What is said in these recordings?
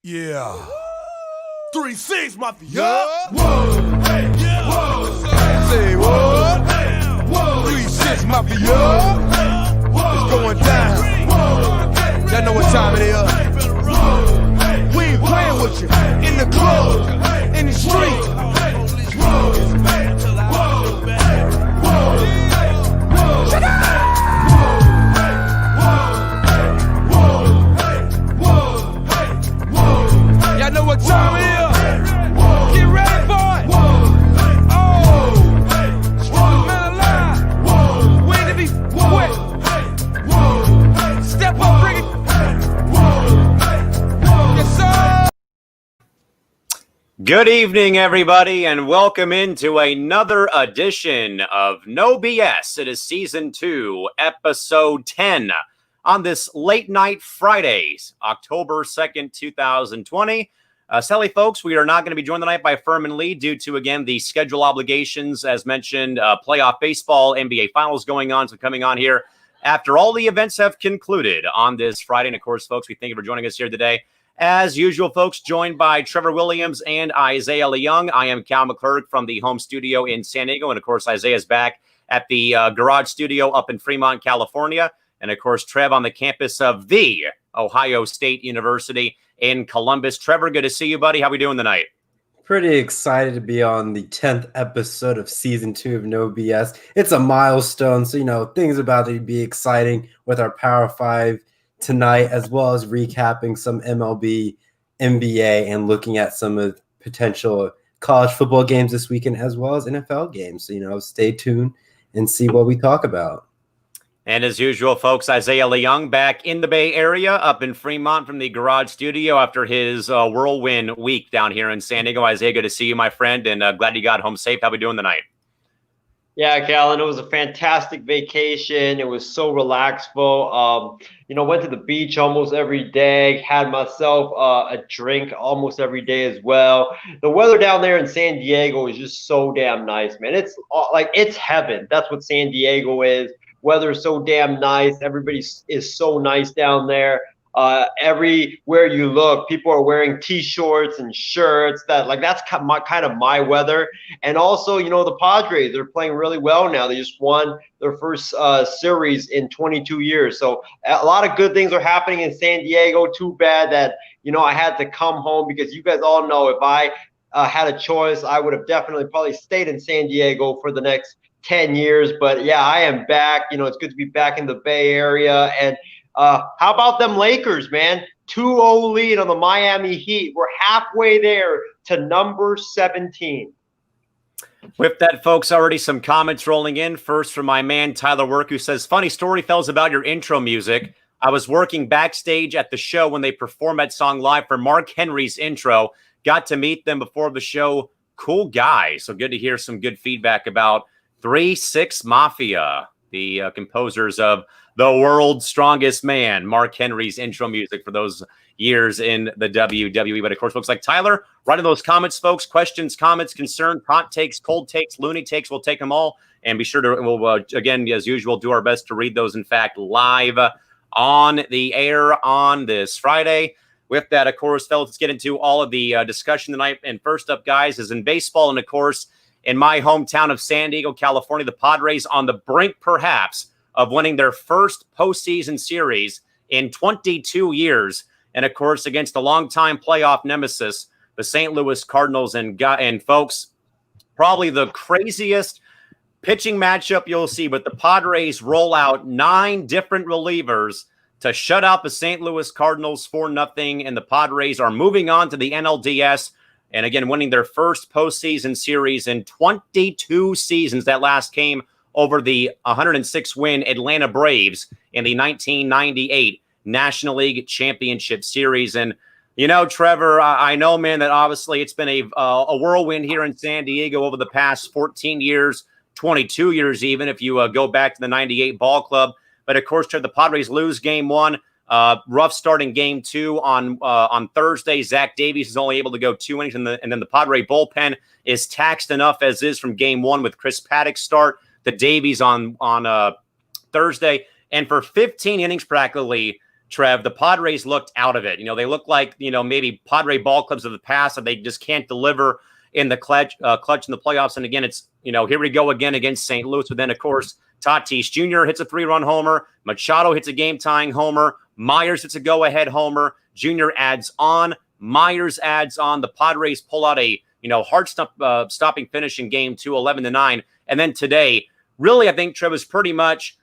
Yeah. 3-6, Mafia. Yeah. Whoa. Hey. Yeah. Whoa. Say what? Hey. Whoa. 3-6 Mafia. Hey. Whoa. It's going down. Whoa. Y'all know what time it is. Whoa. We ain't playing with you. In the club, in the street. Y'all know what time it is. Get ready for it. Oh, strong man alive. Waiting to be quick. Step up, bring it. Yes, sir. Good evening, everybody, and welcome into another edition of No B.S. It is Season 2, Episode 10, on this late night Friday, October 2nd, 2020. Sally, folks, we are not going to be joined tonight by Firmin Lee due to, again, the schedule obligations, as mentioned, playoff baseball, NBA Finals going on, so coming on here after all the events have concluded on this Friday. And, of course, folks, we thank you for joining us here today. As usual, folks, joined by Trevor Williams and Isaiah Leung. I am Callan McClurg from the home studio in San Diego. And, of course, Isaiah's back at the garage studio up in Fremont, California. And, of course, Trev on the campus of the Ohio State University in Columbus. Trevor, good to see you, buddy. How we doing tonight? Pretty excited to be on the 10th episode of Season 2 of No BS. It's a milestone, so, things about to be exciting with our Power 5 tonight, as well as recapping some MLB, NBA, and looking at some of the potential college football games this weekend, as well as NFL games. So, stay tuned and see what we talk about. And as usual, folks, Isaiah Leung back in the Bay Area, up in Fremont from the garage studio after his whirlwind week down here in San Diego. Isaiah, good to see you, my friend, and glad you got home safe. How we doing tonight? Yeah, Callan, it was a fantastic vacation. It was so relaxful. Went to the beach almost every day, had myself a drink almost every day as well. The weather down there in San Diego is just so damn nice, man. It's it's heaven. That's what San Diego is. Weather is so damn nice. Everybody is so nice down there. Everywhere you look, people are wearing T-shirts and shirts. That's kind of my weather. And also, the Padres, they're playing really well now. They just won their first series in 22 years. So a lot of good things are happening in San Diego. Too bad that I had to come home, because you guys all know if I had a choice, I would have definitely probably stayed in San Diego for the next 10 years. But yeah, I am back. It's good to be back in the Bay Area. And how about them Lakers, man? 2-0 lead on the Miami Heat. We're halfway there to number 17. With that, folks, already some comments rolling in. First from my man, Tyler Work, who says, funny story, fellas, about your intro music. I was working backstage at the show when they performed that song live for Mark Henry's intro. Got to meet them before the show. Cool guy. So good to hear some good feedback about 3-6 Mafia, the composers of The World's Strongest Man, Mark Henry's intro music for those years in the WWE. But of course, folks like Tyler, write in those comments, folks. Questions, comments, concerns, hot takes, cold takes, loony takes. We'll take them all. And be sure to, we'll again, as usual, do our best to read those, in fact, live on the air on this Friday. With that, of course, fellas, let's get into all of the discussion tonight. And first up, guys, is in baseball. And of course, in my hometown of San Diego, California, the Padres on the brink, perhaps, of winning their first postseason series in 22 years. And, of course, against the longtime playoff nemesis, the St. Louis Cardinals. And folks, probably the craziest pitching matchup you'll see. But the Padres roll out 9 different relievers to shut out the St. Louis Cardinals 4-0. And the Padres are moving on to the NLDS. And, again, winning their first postseason series in 22 seasons. That last came over the 106-win Atlanta Braves in the 1998 National League Championship Series. And, Trevor, I know, man, that obviously it's been a whirlwind here in San Diego over the past 14 years, 22 years even, if you go back to the 98 ball club. But, of course, Trevor, the Padres lose Game 1. Rough start in Game 2 on Thursday. Zach Davies is only able to go 2 innings, and then the Padre bullpen is taxed enough as is from Game 1 with Chris Paddock's start to Davies on Thursday. And for 15 innings practically, Trev, the Padres looked out of it. They look like, maybe Padre ball clubs of the past, and they just can't deliver in the clutch in the playoffs. And again, it's, here we go again against St. Louis. But then, of course, Tatis Jr. hits a 3-run homer. Machado hits a game-tying homer. Myers hits a go-ahead homer. Jr. adds on. Myers adds on. The Padres pull out a, stopping finish in game 2, 11-9. And then today, really, I think, Trev, was pretty much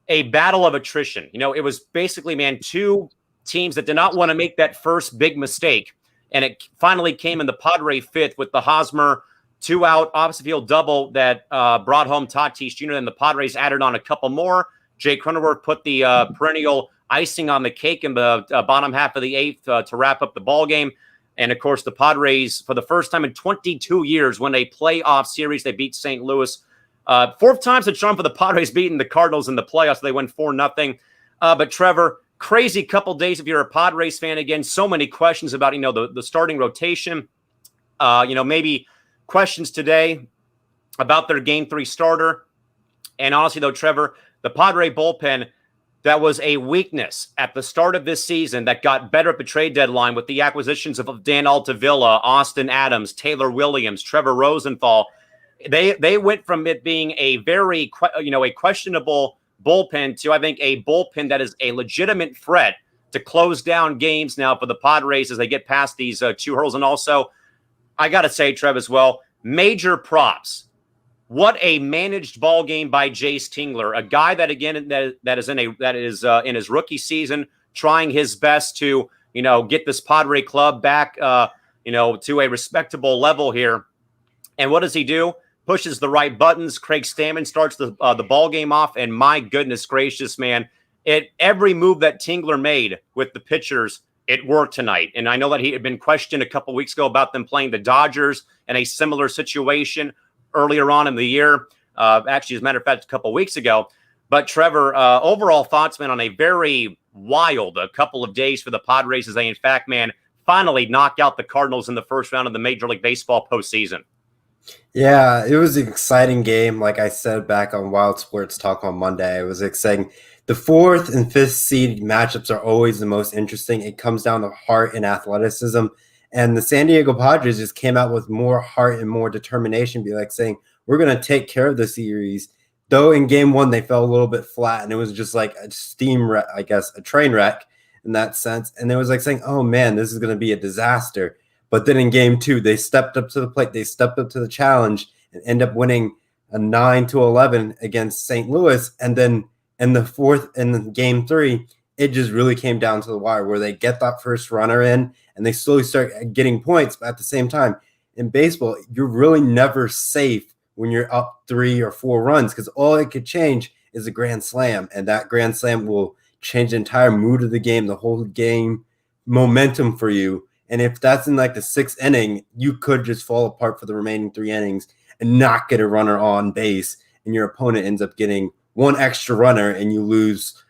a battle of attrition. It was basically, two teams that did not want to make that first big mistake. And it finally came in the Padre fifth with the Hosmer 2-out opposite field double that brought home Tatis Jr. And the Padres added on a couple more. Jay Cronenworth put the perennial icing on the cake in the bottom half of the eighth to wrap up the ball game. And, of course, the Padres, for the first time in 22 years, win a playoff series. They beat St. Louis. Fourth time's the charm for the Padres beating the Cardinals in the playoffs. They win 4-0. But, Trevor, crazy couple days if you're a Padres fan. Again, so many questions about, the starting rotation. Maybe questions today about their Game 3 starter. And honestly, though, Trevor, the Padre bullpen, that was a weakness at the start of this season that got better at the trade deadline with the acquisitions of Dan Altavilla, Austin Adams, Taylor Williams, Trevor Rosenthal. They went from it being a very, a questionable bullpen to, I think, a bullpen that is a legitimate threat to close down games now for the Padres as they get past these two hurdles. And also, I got to say, Trev, as well, major props. What a managed ball game by Jace Tingler, a guy that, again, that is in his rookie season, trying his best to, get this Padre club back, to a respectable level here. And what does he do? Pushes the right buttons. Craig Stammen starts the ball game off, and my goodness gracious, man, every move that Tingler made with the pitchers, it worked tonight. And I know that he had been questioned a couple weeks ago about them playing the Dodgers in a similar situation earlier on in the year. Actually, as a matter of fact, a couple weeks ago. But Trevor, overall thoughts, man, on a very wild couple of days for the Padres as they, in fact, man, finally knock out the Cardinals in the first round of the Major League Baseball postseason. Yeah, it was an exciting game. Like I said back on Wild Sports Talk on Monday, it was exciting. The 4th and 5th seed matchups are always the most interesting. It comes down to heart and athleticism. And the San Diego Padres just came out with more heart and more determination, be like saying, we're going to take care of the series. Though in game 1, they fell a little bit flat, and it was just like a steam wreck, I guess, a train wreck in that sense. And it was like saying, oh, man, this is going to be a disaster. But then in game 2, they stepped up to the plate. They stepped up to the challenge and end up winning a 9-11 against St. Louis. And then in the fourth, in game 3, it just really came down to the wire where they get that first runner in and they slowly start getting points. But at the same time, in baseball, you're really never safe when you're up 3 or 4 runs because all it could change is a grand slam. And that grand slam will change the entire mood of the game, the whole game momentum for you. And if that's in like the 6th inning, you could just fall apart for the remaining 3 innings and not get a runner on base. And your opponent ends up getting 1 extra runner and you lose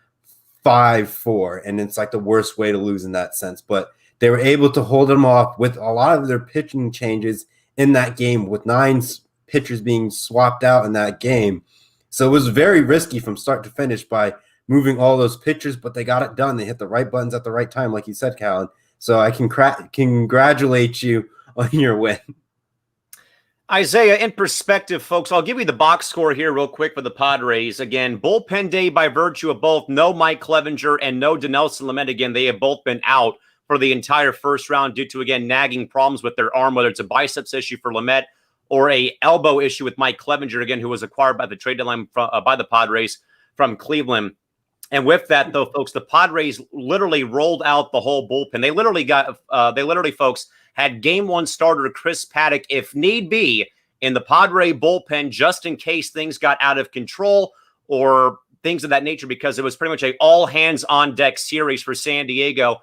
5-4. And it's like the worst way to lose in that sense. But they were able to hold them off with a lot of their pitching changes in that game, with 9 pitchers being swapped out in that game. So it was very risky from start to finish by moving all those pitchers, but they got it done. They hit the right buttons at the right time, like you said, Callan. So I can congratulate you on your win. Isaiah, in perspective, folks, I'll give you the box score here real quick for the Padres. Again, bullpen day by virtue of both no Mike Clevenger and no Dinelson Lamet. Again, they have both been out for the entire first round due to, again, nagging problems with their arm, whether it's a biceps issue for Lamet or a elbow issue with Mike Clevenger, again, who was acquired by the trade deadline by the Padres from Cleveland. And with that, though, folks, the Padres literally rolled out the whole bullpen. They literally, folks, had game 1 starter Chris Paddock, if need be, in the Padre bullpen just in case things got out of control or things of that nature, because it was pretty much a all-hands-on-deck series for San Diego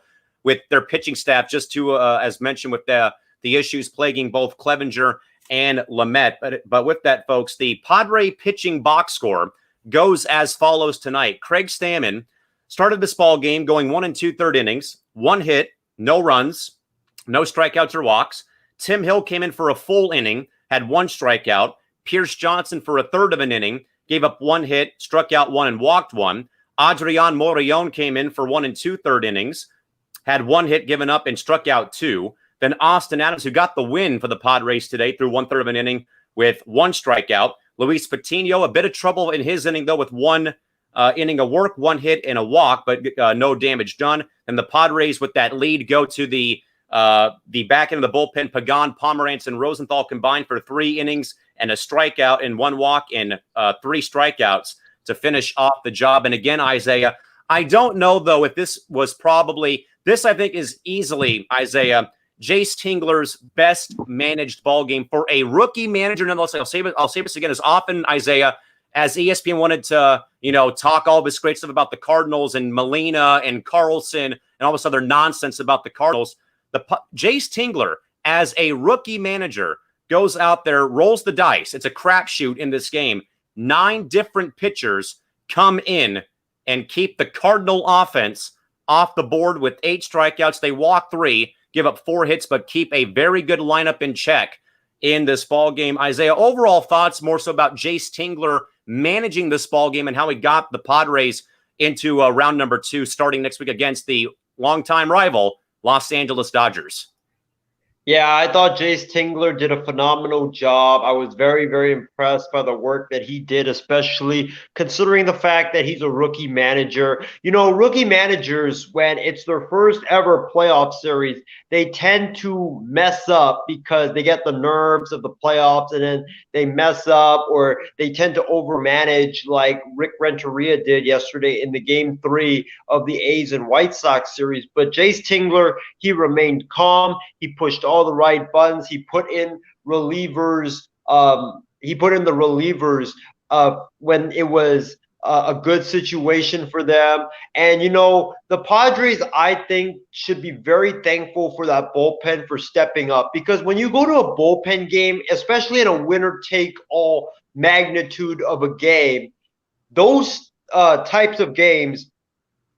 with their pitching staff, just to, as mentioned, with the issues plaguing both Clevenger and Lamet. But with that, folks, the Padre pitching box score goes as follows tonight. Craig Stammen started this ball game going 1 2/3 innings, 1 hit, no runs, no strikeouts or walks. Tim Hill came in for a full inning, had 1 strikeout. Pierce Johnson for a third of an inning, gave up 1 hit, struck out 1 and walked 1. Adrian Morillon came in for 1 2/3 innings, had 1 hit given up and struck out 2. Then Austin Adams, who got the win for the Padres today through 1/3 of an inning with 1 strikeout. Luis Patino, a bit of trouble in his inning, though, with 1 inning of work, 1 hit and a walk, but no damage done. And the Padres, with that lead, go to the back end of the bullpen. Pagan, Pomerantz, and Rosenthal combined for 3 innings and a strikeout and 1 walk and 3 strikeouts to finish off the job. And again, Isaiah, I don't know, though, if this was probably – this, I think, is easily, Isaiah, Jace Tingler's best managed ball game for a rookie manager. Nonetheless, I'll say this again, as often, Isaiah, as ESPN wanted to, talk all this great stuff about the Cardinals and Molina and Carlson and all this other nonsense about the Cardinals. Jace Tingler, as a rookie manager, goes out there, rolls the dice. It's a crapshoot in this game. 9 different pitchers come in and keep the Cardinal offense off the board with 8 strikeouts. They walk 3, give up 4 hits, but keep a very good lineup in check in this ball game. Isaiah, overall thoughts more so about Jace Tingler managing this ball game and how he got the Padres into round number 2 starting next week against the longtime rival Los Angeles Dodgers. Yeah, I thought Jace Tingler did a phenomenal job. I was very, very impressed by the work that he did, especially considering the fact that he's a rookie manager. Rookie managers, when it's their first ever playoff series, they tend to mess up because they get the nerves of the playoffs and then they mess up, or they tend to overmanage like Rick Renteria did yesterday in the game 3 of the A's and White Sox series. But Jace Tingler, he remained calm. He pushed all the right buttons. He put in relievers. He put in the relievers when it was a good situation for them. And, the Padres, I think, should be very thankful for that bullpen for stepping up. Because when you go to a bullpen game, especially in a winner-take-all magnitude of a game, those types of games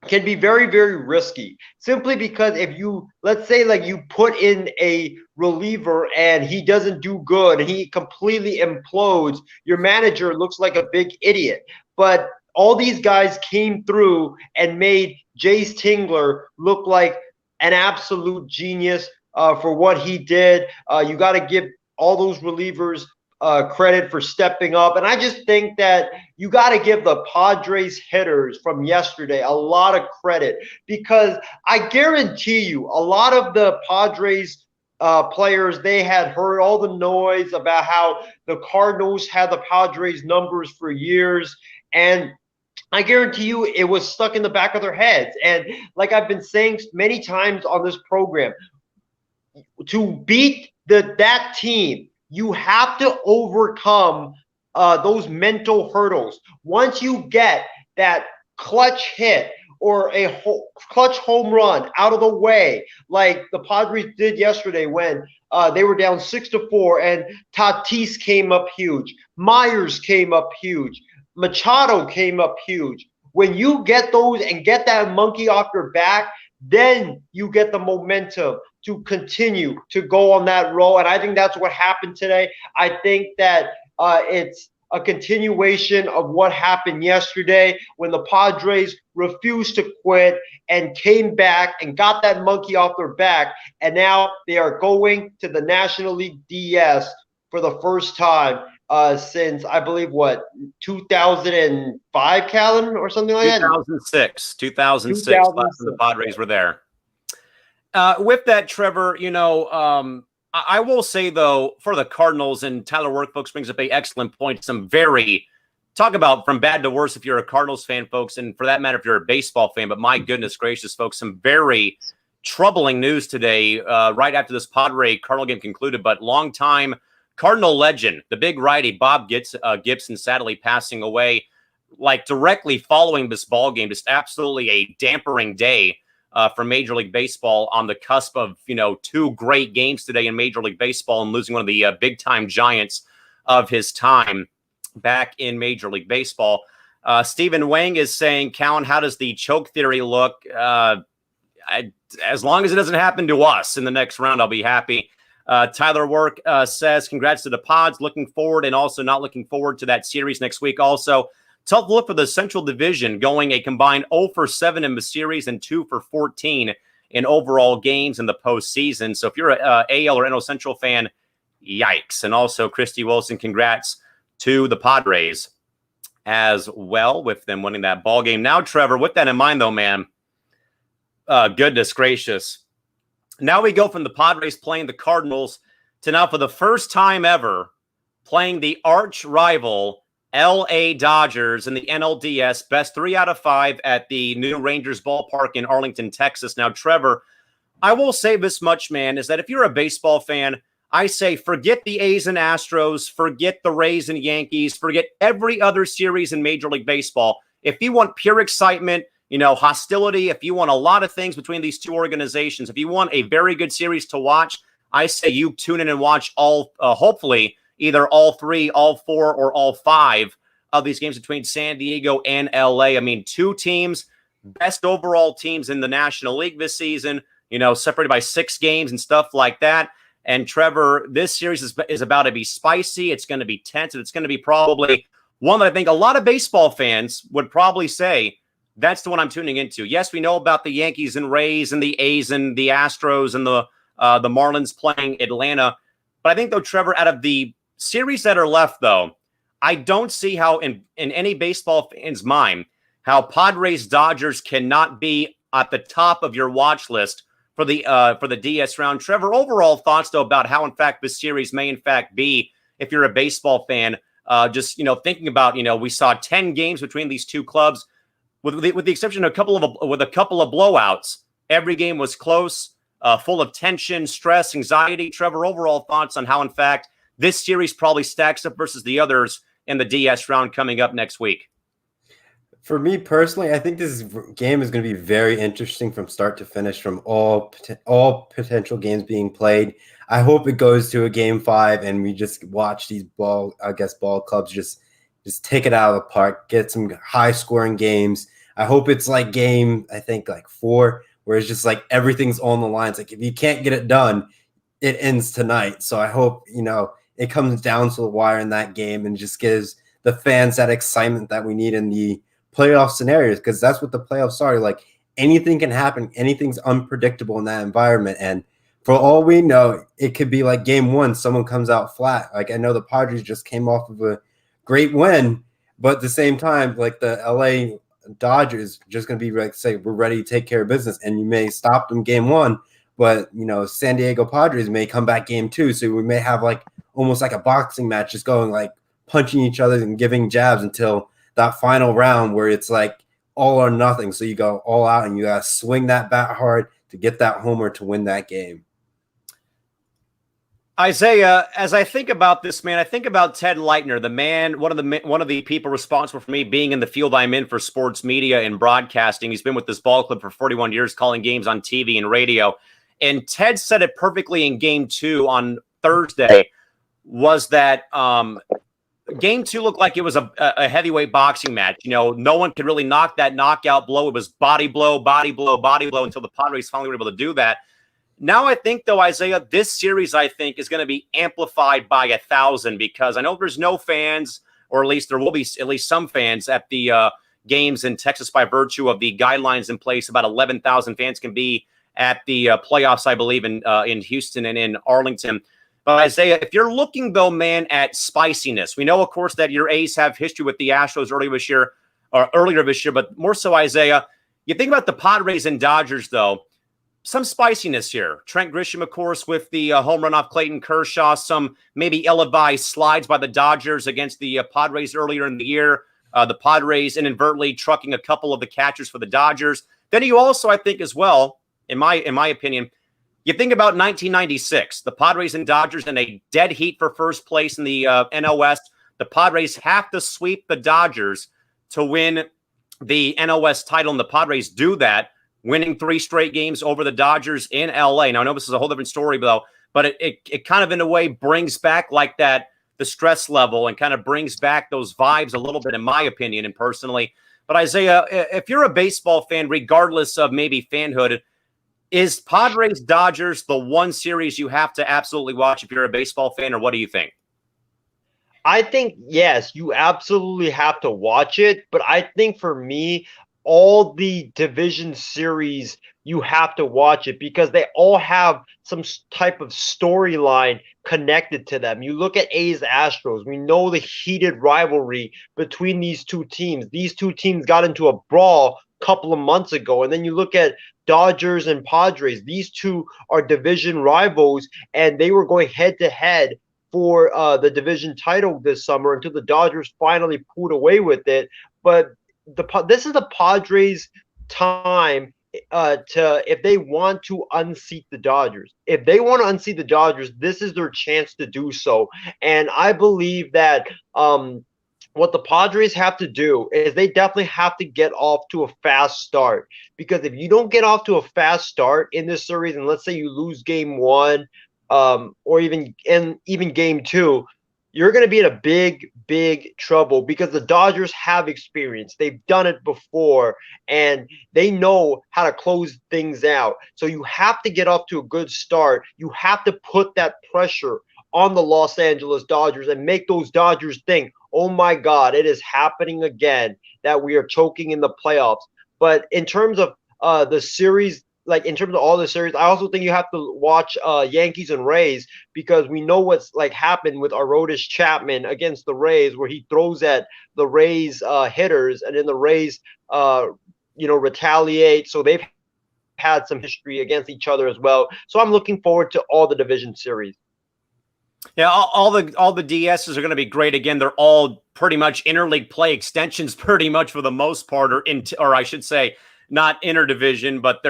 can be very, very risky, simply because if you, let's say, like, you put in a reliever and he doesn't do good and he completely implodes, your manager looks like a big idiot. But all these guys came through and made Jace Tingler look like an absolute genius for what he did. You got to give all those relievers credit for stepping up. And I just think that you got to give the Padres hitters from yesterday a lot of credit, because I guarantee you a lot of the Padres players, they had heard all the noise about how the Cardinals had the Padres numbers for years. And I guarantee you it was stuck in the back of their heads. And like I've been saying many times on this program, to beat that team, you have to overcome those mental hurdles. Once you get that clutch hit or a clutch home run out of the way, like the Padres did yesterday when they were down 6-4 and Tatis came up huge, Myers came up huge, Machado came up huge. When you get those and get that monkey off your back, then you get the momentum to continue to go on that roll. And I think that's what happened today. I think that it's a continuation of what happened yesterday when the Padres refused to quit and came back and got that monkey off their back. And now they are going to the National League DS for the first time since, I believe, 2005, Callan, or something like that? 2006, last when the Padres were there. With that, Trevor, I will say, though, for the Cardinals, and Tyler Work, folks, brings up an excellent point. Talk about from bad to worse if you're a Cardinals fan, folks, and for that matter, if you're a baseball fan. But my goodness gracious, folks, some very troubling news today, right after this Padre-Cardinal game concluded. But longtime Cardinal legend, the big righty, Bob Gibson, sadly passing away, like directly following this ball game. Just absolutely a dampering day for Major League Baseball on the cusp of, 2 great games today in Major League Baseball and losing one of the big-time giants of his time back in Major League Baseball. Stephen Wang is saying, Callan, how does the choke theory look? As long as it doesn't happen to us in the next round, I'll be happy. Tyler Work says, congrats to the Pods. Looking forward and also not looking forward to that series next week. Also, tough look for the Central Division, going a combined 0 for 7 in the series and 2 for 14 in overall games in the postseason. So if you're a AL or NL Central fan, yikes. And also, Christy Wilson, congrats to the Padres as well with them winning that ball game. Now, Trevor, with that in mind, though, man, goodness gracious. Now we go from the Padres playing the Cardinals to now, for the first time ever, playing the arch rival LA Dodgers in the NLDS, best 3 out of 5 at the new Rangers ballpark in Arlington, Texas. Now, Trevor, I will say this much, man, is that if you're a baseball fan, I say forget the A's and Astros, forget the Rays and Yankees, forget every other series in Major League Baseball. If you want pure excitement, hostility, if you want a lot of things between these two organizations, if you want a very good series to watch, I say you tune in and watch all, hopefully, either all 3, all 4, or all 5 of these games between San Diego and LA. I mean, 2 teams, best overall teams in the National League this season, separated by 6 games and stuff like that. And Trevor, this series is about to be spicy. It's going to be tense, and it's going to be probably one that I think a lot of baseball fans would probably say, that's the one I'm tuning into. Yes, we know about the Yankees and Rays and the A's and the Astros and the Marlins playing Atlanta. But I think, though, Trevor, out of the series that are left, though, I don't see how in any baseball fan's mind how Padres-Dodgers cannot be at the top of your watch list for the DS round. Trevor, overall thoughts, though, about how, in fact, this series may, in fact, be, if you're a baseball fan, just, thinking about, we saw 10 games between these two clubs, with the exception of a couple of blowouts. Every game was close, full of tension, stress, anxiety. Trevor, overall thoughts on how, in fact, this series probably stacks up versus the others in the DS round coming up next week? For me personally, I think this game is going to be very interesting from start to finish, from all potential games being played. I hope it goes to a game 5 and we just watch these ball clubs just take it out of the park, get some high scoring games. I hope it's like game, I think like 4, where it's just like everything's on the line. It's like, if you can't get it done, it ends tonight. So I hope, it comes down to the wire in that game and just gives the fans that excitement that we need in the playoff scenarios, because that's what the playoffs are. Like, anything can happen. Anything's unpredictable in that environment. And for all we know, it could be like game 1, someone comes out flat. Like, I know the Padres just came off of a great win, but at the same time, like, the LA Dodgers just going to be like, say, we're ready to take care of business. And you may stop them game 1, but, San Diego Padres may come back game 2. So we may have like almost like a boxing match, just going like punching each other and giving jabs until that final round where it's like all or nothing. So you go all out and you got to swing that bat hard to get that homer to win that game. Isaiah, as I think about this, man, I think about Ted Leitner, the man, one of the people responsible for me being in the field I'm in for sports media and broadcasting. He's been with this ball club for 41 years, calling games on TV and radio. And Ted said it perfectly in game 2 on Thursday, was that game 2 looked like it was a heavyweight boxing match. No one could really knock that knockout blow. It was body blow, body blow, body blow until the Padres finally were able to do that. Now I think, though, Isaiah, this series, I think, is going to be amplified by 1,000, because I know there's no fans, or at least there will be at least some fans at the games in Texas by virtue of the guidelines in place. About 11,000 fans can be at the playoffs, I believe, in Houston and in Arlington. But Isaiah, if you're looking, though, man, at spiciness, we know, of course, that your A's have history with the Astros earlier this year, but more so, Isaiah, you think about the Padres and Dodgers, though, some spiciness here. Trent Grisham, of course, with the home run off Clayton Kershaw, some maybe ill-advised slides by the Dodgers against the Padres earlier in the year. The Padres inadvertently trucking a couple of the catchers for the Dodgers. Then you also, I think, as well, in my opinion, you think about 1996, the Padres and Dodgers in a dead heat for first place in the NL West. The Padres have to sweep the Dodgers to win the NL West title, and the Padres do that, winning 3 straight games over the Dodgers in LA. Now, I know this is a whole different story, though, but it kind of, in a way, brings back like that, the stress level, and kind of brings back those vibes a little bit, in my opinion, and personally. But Isaiah, if you're a baseball fan, regardless of maybe fanhood, is Padres-Dodgers the one series you have to absolutely watch if you're a baseball fan, or what do you think? I think, yes, you absolutely have to watch it. But I think for me, all the division series, you have to watch it because they all have some type of storyline connected to them. You look at A's Astros, we know the heated rivalry between these two teams. These two teams got into a brawl a couple of months ago. And then you look at Dodgers and Padres. These two are division rivals, and they were going head to head for the division title this summer until the Dodgers finally pulled away with it. But this is the Padres' time to, if they want to unseat the Dodgers. If they want to unseat the Dodgers, this is their chance to do so. And I believe that what the Padres have to do is they definitely have to get off to a fast start, because if you don't get off to a fast start in this series, and let's say you lose game one, or even game two, you're going to be in a big trouble, because the Dodgers have experience. They've done it before, and they know how to close things out. So you have to get off to a good start. You have to put that pressure on the Los Angeles Dodgers and make those Dodgers think, oh my God, it is happening again, that we are choking in the playoffs. But in terms of the series, like in terms of all the series, I also think you have to watch Yankees and Rays, because we know what's like happened with Aroldis Chapman against the Rays, where he throws at the Rays hitters, and then the Rays retaliate. So they've had some history against each other as well. So I'm looking forward to all the division series. Yeah, all the DSs are going to be great. Again, they're all pretty much interleague play extensions, pretty much for the most part, or I should say, not interdivision, but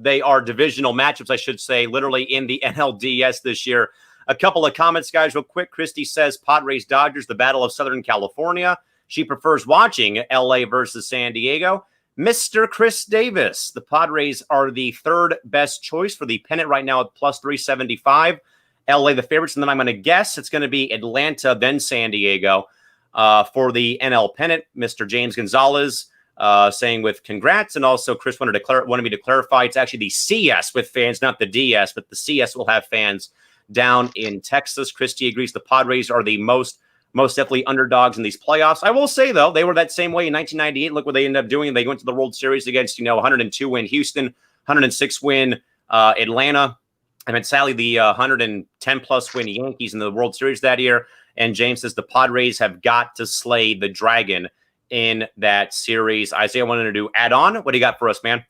they are divisional matchups, I should say, literally in the NLDS this year. A couple of comments, guys, real quick. Christy says Padres Dodgers, the Battle of Southern California. She prefers watching LA versus San Diego. Mr. Chris Davis, the Padres are the third best choice for the pennant right now at plus 375. LA the favorites, and then I'm going to guess it's going to be Atlanta, then San Diego for the NL pennant. Mr. James Gonzalez saying with congrats, and also Chris wanted me to clarify it's actually the CS with fans, not the DS, but the CS will have fans down in Texas. Christy agrees the Padres are the most definitely underdogs in these playoffs. I will say, though, they were that same way in 1998. Look what they ended up doing. They went to the World Series against 102 win Houston, 106 win Atlanta. And then sadly, the 110-plus win Yankees in the World Series that year. And James says the Padres have got to slay the dragon in that series. Isaiah wanted to add on. What do you got for us, man?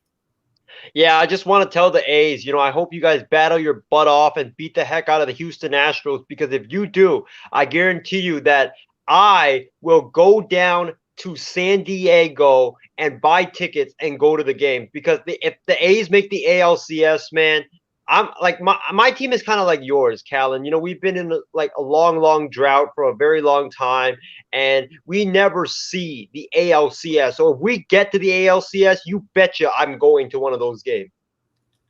Yeah, I just want to tell the A's, I hope you guys battle your butt off and beat the heck out of the Houston Astros, because if you do, I guarantee you that I will go down to San Diego and buy tickets and go to the game, because if the A's make the ALCS, man, I'm like my team is kind of like yours, Callan. We've been in a long drought for a very long time, and we never see the ALCS. So if we get to the ALCS, you betcha I'm going to one of those games.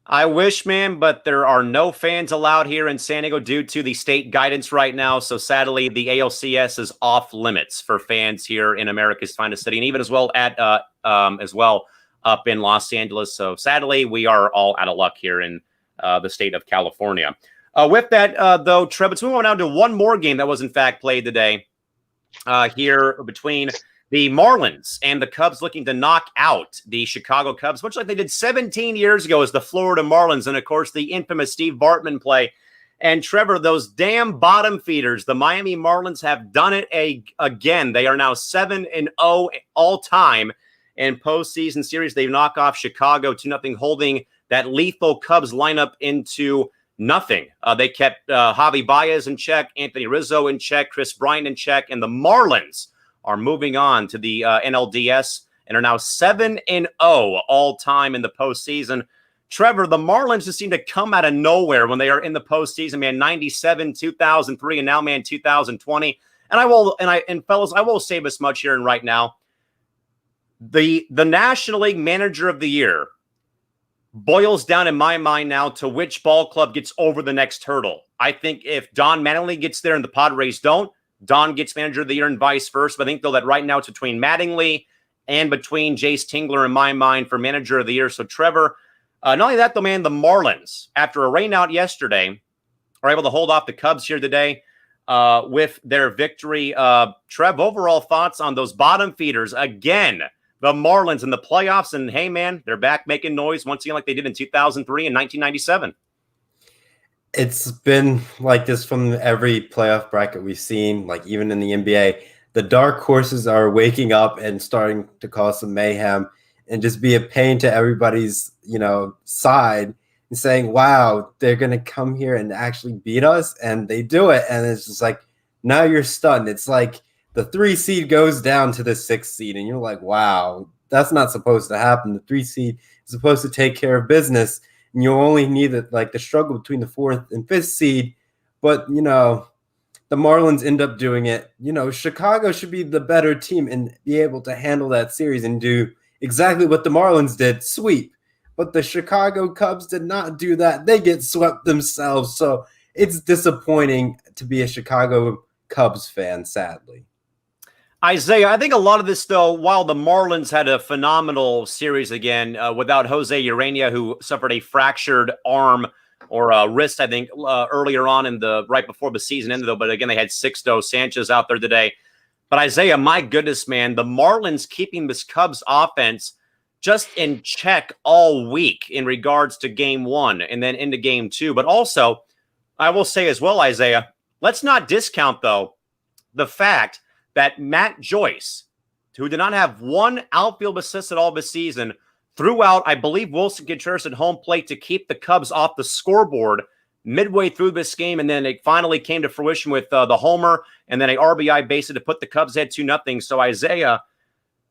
I wish, man, but there are no fans allowed here in San Diego due to the state guidance right now. So sadly, the ALCS is off limits for fans here in America's finest city, and even as well up in Los Angeles. So sadly, we are all out of luck here in the state of California. With that, though, Trev, let's move on now to one more game that was in fact played today here between the Marlins and the Cubs, looking to knock out the Chicago Cubs, much like they did 17 years ago as the Florida Marlins. And, of course, the infamous Steve Bartman play. And, Trevor, those damn bottom feeders, the Miami Marlins have done it again. They are now 7-0 all-time in postseason series. They knock off Chicago 2-0, holding that lethal Cubs lineup into nothing. They kept Javi Baez in check, Anthony Rizzo in check, Chris Bryant in check, and the Marlins are moving on to the NLDS and are now 7-0 all time in the postseason. Trevor, the Marlins just seem to come out of nowhere when they are in the postseason, man. 97, 2003, and now, man, 2020. And fellas, I will say this much here and right now. The National League Manager of the Year boils down in my mind now to which ball club gets over the next hurdle. I think if Don Mattingly gets there and the Padres don't, Don gets Manager of the Year and vice versa. But I think, though, that right now it's between Mattingly and between Jace Tingler in my mind for Manager of the Year. So, Trevor, not only that, though, man, the Marlins, after a rainout yesterday, are able to hold off the Cubs here today. with their victory. Trev, overall thoughts on those bottom feeders again? The Marlins in the playoffs, and hey, man, they're back making noise once again like they did in 2003 and 1997. It's been like this from every playoff bracket we've seen, like even in the NBA. The dark horses are waking up and starting to cause some mayhem and just be a pain to everybody's, side and saying, wow, they're going to come here and actually beat us. And they do it. And it's just like, now you're stunned. It's like the 3 seed goes down to the 6 seed, and you're like, wow, that's not supposed to happen. The 3 seed is supposed to take care of business, and you only need the struggle between the 4th and 5th seed. But, the Marlins end up doing it. Chicago should be the better team and be able to handle that series and do exactly what the Marlins did, sweep. But the Chicago Cubs did not do that. They get swept themselves. So it's disappointing to be a Chicago Cubs fan, sadly. Isaiah, I think a lot of this, though, while the Marlins had a phenomenal series again without Jose Urena, who suffered a fractured arm or wrist, I think, earlier on right before the season ended, though. But again, they had Sixto Sanchez out there today. But Isaiah, my goodness, man, the Marlins keeping this Cubs offense just in check all week in regards to game 1 and then into game 2. But also, I will say as well, Isaiah, let's not discount, though, the fact that Matt Joyce, who did not have one outfield assist at all this season, threw out, I believe, Wilson Contreras at home plate to keep the Cubs off the scoreboard midway through this game, and then it finally came to fruition with the homer and then a RBI base to put the Cubs ahead 2-0. So, Isaiah,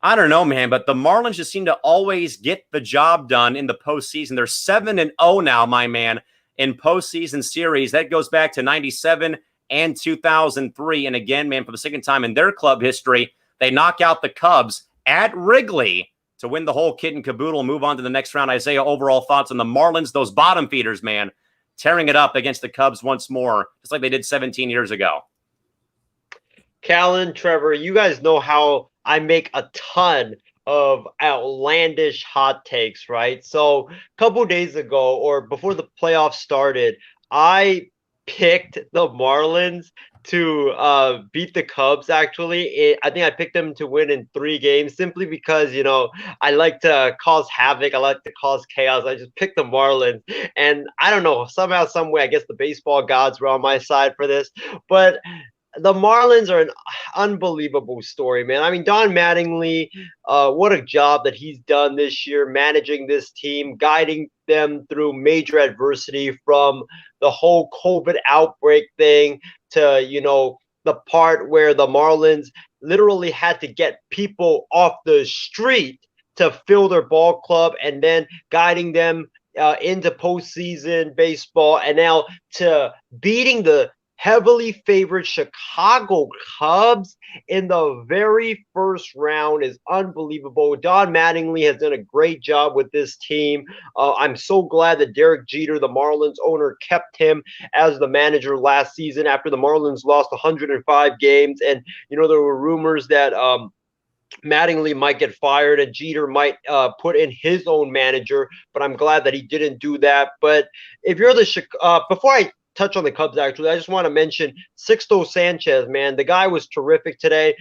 I don't know, man, but the Marlins just seem to always get the job done in the postseason. They're 7-0 now, my man, in postseason series. That goes back to 97 and 2003. And again, man, for the second time in their club history, they knock out the Cubs at Wrigley to win the whole kit and caboodle and move on to the next round. Isaiah, overall thoughts on the Marlins, those bottom feeders, man, tearing it up against the Cubs once more, just like they did 17 years ago. Callan, Trevor, you guys know how I make a ton of outlandish hot takes, right? So a couple days ago, or before the playoffs started, I picked the Marlins to beat the Cubs. Actually, I think I picked them to win in 3 games simply because, I like to cause havoc. I like to cause chaos. I just picked the Marlins, and I don't know, somehow, some way, I guess the baseball gods were on my side for this, but the Marlins are an unbelievable story, man. I mean, Don Mattingly, what a job that he's done this year, managing this team, guiding them through major adversity, from the whole COVID outbreak thing to, the part where the Marlins literally had to get people off the street to fill their ball club, and then guiding them into postseason baseball, and now to beating the heavily favored Chicago Cubs in the very first round is unbelievable. Don Mattingly has done a great job with this team. I'm so glad that Derek Jeter, the Marlins owner, kept him as the manager last season after the Marlins lost 105 games. And, there were rumors that Mattingly might get fired and Jeter might put in his own manager, but I'm glad that he didn't do that. But if you're before I touch on the Cubs, actually, I just want to mention Sixto Sanchez, man. The guy was terrific today.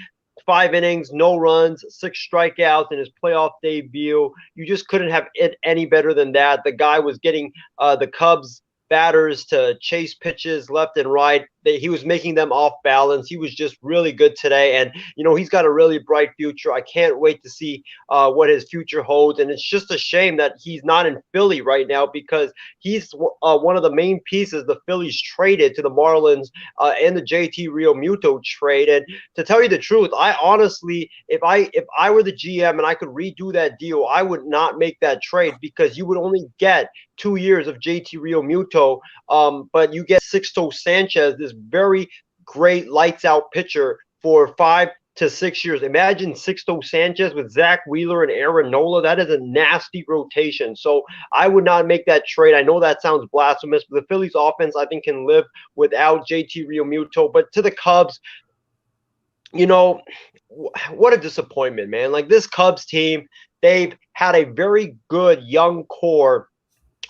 5 innings, no runs, 6 strikeouts in his playoff debut. You just couldn't have it any better than that. The guy was getting the Cubs batters to chase pitches left and right. He was making them off balance. He was just really good today. And, he's got a really bright future. I can't wait to see what his future holds. And it's just a shame that he's not in Philly right now, because he's one of the main pieces the Phillies traded to the Marlins in the JT Realmuto trade. And to tell you the truth, I honestly, if I were the GM and I could redo that deal, I would not make that trade, because you would only get 2 years of JT Realmuto, but you get Sixto Sanchez, this very great lights out pitcher, for 5 to 6 years. Imagine Sixto Sanchez with Zach Wheeler and Aaron Nola. That is a nasty rotation. So I would not make that trade. I know that sounds blasphemous, but the Phillies offense, I think, can live without JT Realmuto. But to the Cubs, what a disappointment, man. Like, this Cubs team, they've had a very good young core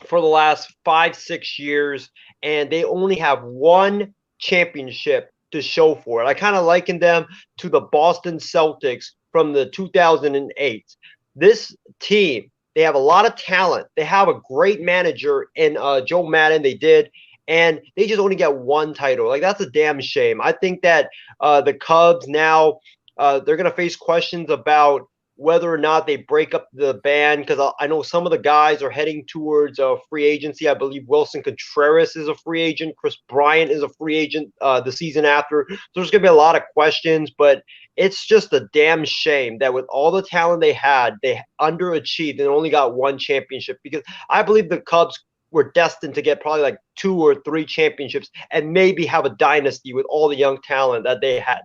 for the last 5-6 years, and they only have one championship to show for it. I kind of liken them to the Boston Celtics from the 2008. This team, they have a lot of talent. They have a great manager in Joe Madden. They did. And they just only get one title. Like, that's a damn shame. I think that the Cubs now, they're going to face questions about whether or not they break up the band, because I know some of the guys are heading towards free agency. I believe Wilson Contreras is a free agent. Chris Bryant is a free agent the season after. So there's going to be a lot of questions, but it's just a damn shame that with all the talent they had, they underachieved and only got one championship, because I believe the Cubs were destined to get probably like 2 or 3 championships and maybe have a dynasty with all the young talent that they had.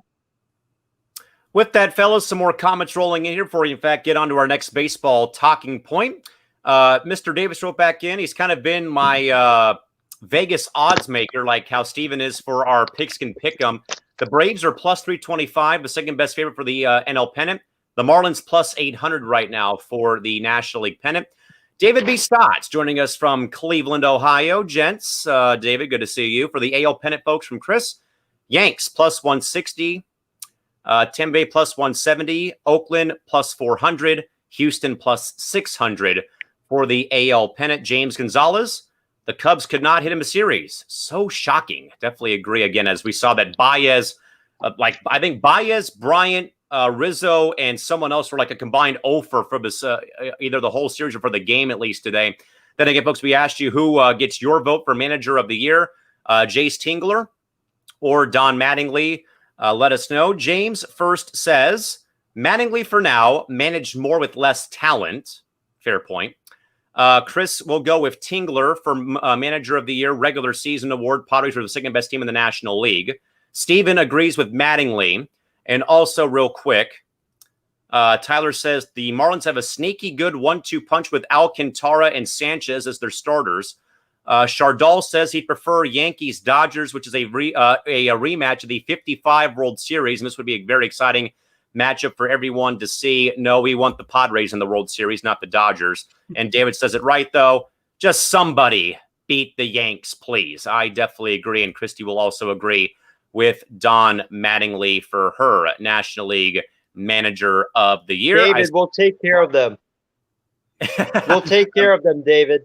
With that, fellas, some more comments rolling in here before we, in fact, get on to our next baseball talking point. Mr. Davis wrote back in. He's kind of been my Vegas odds maker, like how Steven is for our Pigskin Pick'em. The Braves are plus 325, the second best favorite for the NL pennant. The Marlins plus 800 right now for the National League pennant. David B. Stotts joining us from Cleveland, Ohio. Gents, David, good to see you. For the AL pennant folks from Chris, Yanks plus 160. Tampa Bay plus 170, Oakland plus 400, Houston plus 600 for the AL pennant. James Gonzalez, the Cubs could not hit him a series. So shocking. Definitely agree again, as we saw that Baez, I think Baez, Bryant, Rizzo, and someone else were like a combined 0 for this, either the whole series or for the game at least today. Then again, folks, we asked you who gets your vote for manager of the year, Jace Tingler or Don Mattingly. Let us know. James first says, Mattingly for now, managed more with less talent. Fair point. Chris will go with Tingler for manager of the year, regular season award. Padres are the second best team in the National League. Steven agrees with Mattingly. And also real quick, Tyler says the Marlins have a sneaky good 1-2 punch with Alcantara and Sanchez as their starters. Chardal says he'd prefer Yankees-Dodgers, which is a rematch of the 55 World Series, and this would be a very exciting matchup for everyone to see. No, we want the Padres in the World Series, not the Dodgers. And David says it right, though. Just somebody beat the Yanks, please. I definitely agree, and Christy will also agree with Don Mattingly for her National League Manager of the Year. David, we'll take care of them. We'll take care of them, David.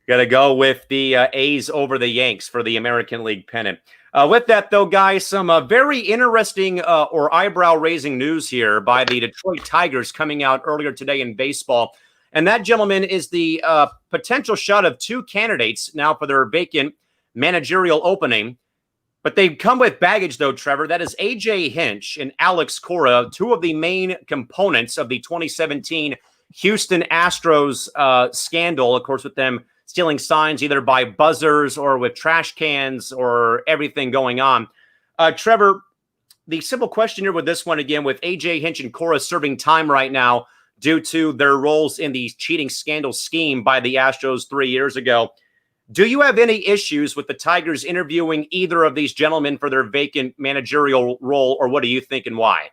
Got to go with the A's over the Yanks for the American League pennant. With that, though, guys, some very interesting or eyebrow-raising news here by the Detroit Tigers coming out earlier today in baseball. And that, gentleman, is the potential shot of 2 candidates now for their vacant managerial opening. But they come with baggage, though, Trevor. That is A.J. Hinch and Alex Cora, 2 of the main components of the 2017 Houston Astros scandal, of course, with them stealing signs either by buzzers or with trash cans or everything going on. Trevor, the simple question here with this one again, with A.J. Hinch and Cora serving time right now due to their roles in the cheating scandal scheme by the Astros 3 years ago. Do you have any issues with the Tigers interviewing either of these gentlemen for their vacant managerial role, or what do you think and why?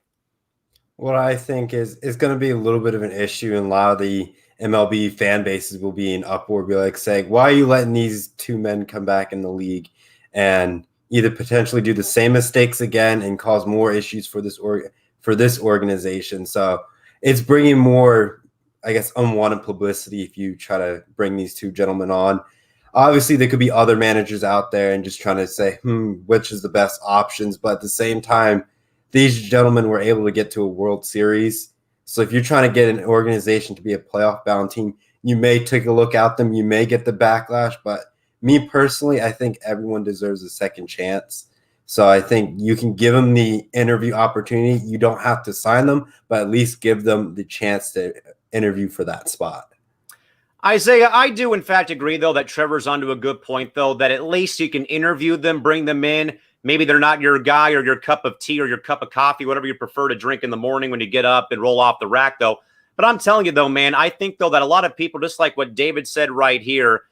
What I think is going to be a little bit of an issue, and a lot of the MLB fan bases will be in uproar, be like saying, why are you letting these 2 men come back in the league and either potentially do the same mistakes again and cause more issues for this organization? So it's bringing more, I guess, unwanted publicity if you try to bring these 2 gentlemen on. Obviously, there could be other managers out there and just trying to say, which is the best options. But at the same time, these gentlemen were able to get to a World Series. So if you're trying to get an organization to be a playoff-bound team, you may take a look at them. You may get the backlash. But me personally, I think everyone deserves a second chance. So I think you can give them the interview opportunity. You don't have to sign them, but at least give them the chance to interview for that spot. Isaiah, I do, in fact, agree, though, that Trevor's onto a good point, though, that at least you can interview them, bring them in. Maybe they're not your guy or your cup of tea or your cup of coffee, whatever you prefer to drink in the morning when you get up and roll off the rack, though. But I'm telling you, though, man, I think, though, that a lot of people, just like what David said right here,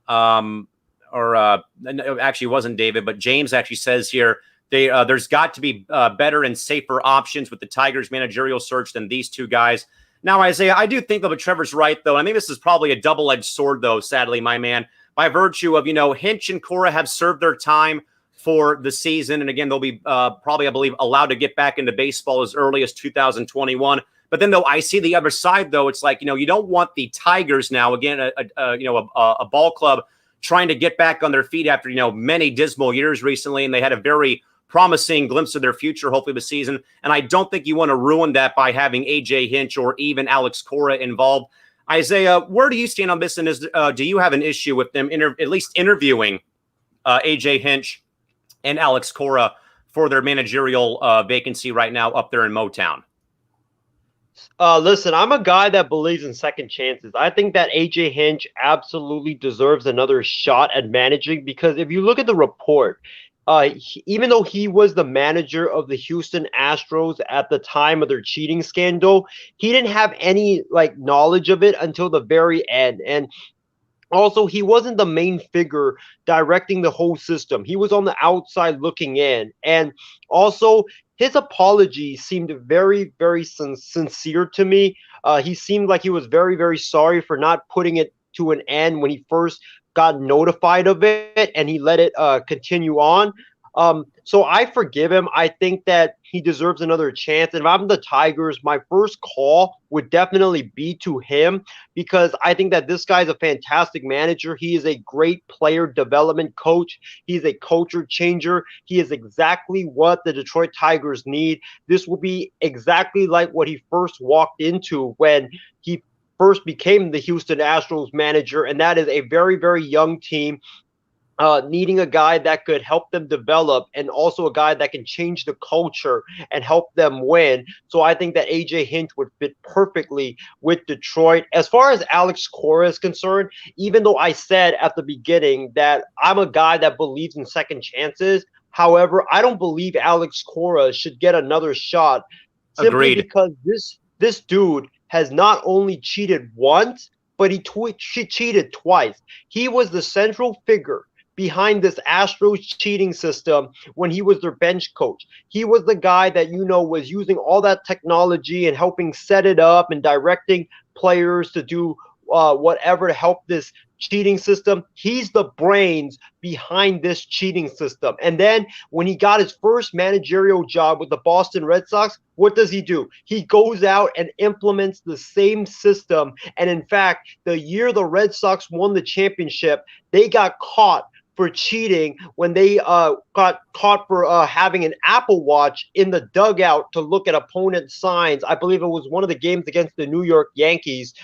actually it wasn't David, but James actually says here, there's got to be better and safer options with the Tigers managerial search than these 2 guys. Now, Isaiah, I do think, though, but Trevor's right, though. I think this is probably a double-edged sword, though, sadly, my man, by virtue of, Hinch and Cora have served their time. for the season. And again, they'll be probably, I believe, allowed to get back into baseball as early as 2021. But then, though, I see the other side, though. It's like, you don't want the Tigers now, again, a ball club trying to get back on their feet after, many dismal years recently. And they had a very promising glimpse of their future, hopefully, this season. And I don't think you want to ruin that by having A.J. Hinch or even Alex Cora involved. Isaiah, where do you stand on this? And do you have an issue with them at least interviewing A.J. Hinch and Alex Cora for their managerial vacancy right now up there in Motown? Listen, I'm a guy that believes in second chances. I think that A.J. Hinch absolutely deserves another shot at managing, because if you look at the report, even though he was the manager of the Houston Astros at the time of their cheating scandal, he didn't have any knowledge of it until the very end. And also, he wasn't the main figure directing the whole system. He was on the outside looking in. And also, his apology seemed very, very sincere to me. He seemed like he was very, very sorry for not putting it to an end when he first got notified of it, and he let it continue on. So I forgive him. I think that he deserves another chance. And if I'm the Tigers, my first call would definitely be to him, because I think that this guy's a fantastic manager. He is a great player development coach. He's a culture changer. He is exactly what the Detroit Tigers need. This will be exactly like what he first walked into when he first became the Houston Astros manager, and that is a very, very young team, needing a guy that could help them develop, and also a guy that can change the culture and help them win. So I think that A.J. Hinch would fit perfectly with Detroit. As far as Alex Cora is concerned, even though I said at the beginning that I'm a guy that believes in second chances, however, I don't believe Alex Cora should get another shot, simply Agreed. because this dude has not only cheated once, but he cheated twice. He was the central figure behind this Astros cheating system when he was their bench coach. He was the guy that, was using all that technology and helping set it up and directing players to do whatever to help this cheating system. He's the brains behind this cheating system. And then when he got his first managerial job with the Boston Red Sox, what does he do? He goes out and implements the same system. And in fact, the year the Red Sox won the championship, they got caught for cheating when they got caught for having an Apple Watch in the dugout to look at opponent signs. I believe it was one of the games against the New York Yankees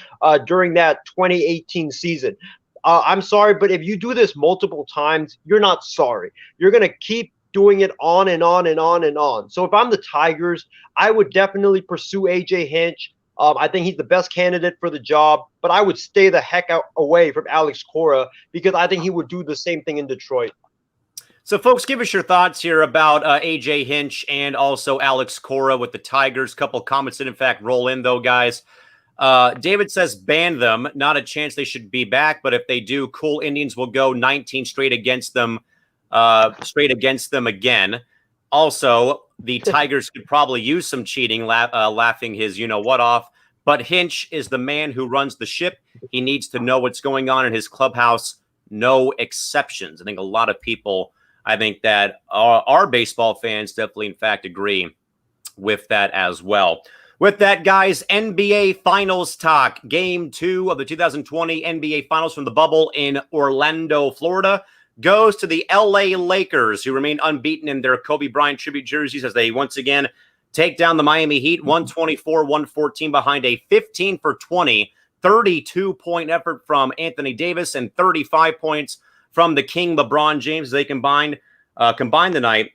during that 2018 season. I'm sorry, but if you do this multiple times, you're not sorry. You're going to keep doing it on and on and on and on. So if I'm the Tigers, I would definitely pursue A.J. Hinch. I think he's the best candidate for the job, but I would stay the heck away from Alex Cora, because I think he would do the same thing in Detroit. So, folks, give us your thoughts here about A.J. Hinch and also Alex Cora with the Tigers. Couple comments that, in fact, roll in, though, guys. David says ban them. Not a chance they should be back, but if they do, cool Indians will go 19 straight against them again. Also, the Tigers could probably use some cheating, laughing his you-know-what off. But Hinch is the man who runs the ship. He needs to know what's going on in his clubhouse. No exceptions. I think a lot of people, that are baseball fans definitely, in fact, agree with that as well. With that, guys, NBA Finals talk. Game 2 of the 2020 NBA Finals from the bubble in Orlando, Florida, goes to the LA Lakers, who remain unbeaten in their Kobe Bryant tribute jerseys as they once again take down the Miami Heat 124-114 behind a 15 for 20, 32-point effort from Anthony Davis and 35 points from the King LeBron James as they combined the night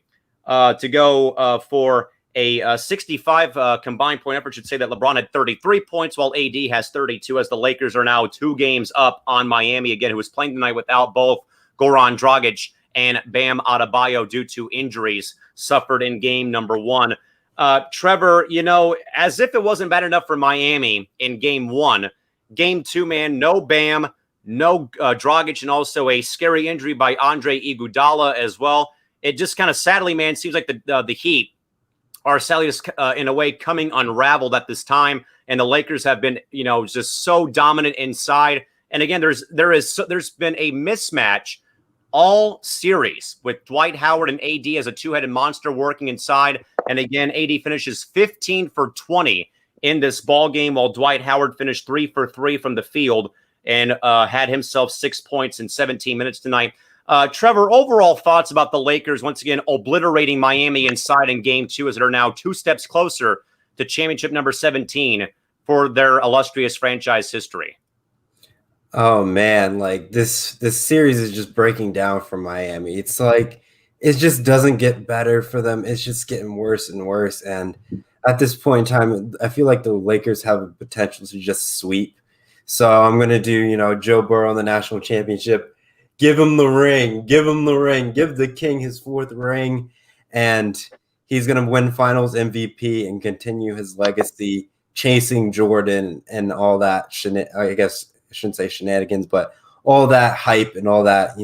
to go for a 65 combined point effort. Should say that LeBron had 33 points while AD has 32, as the Lakers are now 2 games up on Miami again, who is playing tonight without both Goran Dragic and Bam Adebayo due to injuries suffered in game number 1. Trevor, as if it wasn't bad enough for Miami in game 1, game 2, man, no Bam, no Dragic, and also a scary injury by Andre Iguodala as well. It just kind of sadly, man, seems like the Heat are sadly just, in a way coming unraveled at this time, and the Lakers have been, just so dominant inside. And again, there's been a mismatch all series with Dwight Howard and AD as a two-headed monster working inside. And again, AD finishes 15 for 20 in this ball game, while Dwight Howard finished 3 for 3 from the field and had himself 6 points in 17 minutes tonight. Trevor, overall thoughts about the Lakers once again obliterating Miami inside in Game 2 as they're now 2 steps closer to championship number 17 for their illustrious franchise history. Oh man, like this series is just breaking down for Miami. It's like it just doesn't get better for them. It's just getting worse and worse. And at this point in time, I feel like the Lakers have a potential to just sweep. So I'm gonna do, Joe Burrow in the national championship. Give him the ring. Give him the ring. Give the king his 4th ring, and he's gonna win Finals MVP and continue his legacy, chasing Jordan and all that. I guess I shouldn't say shenanigans, but all that hype and all that,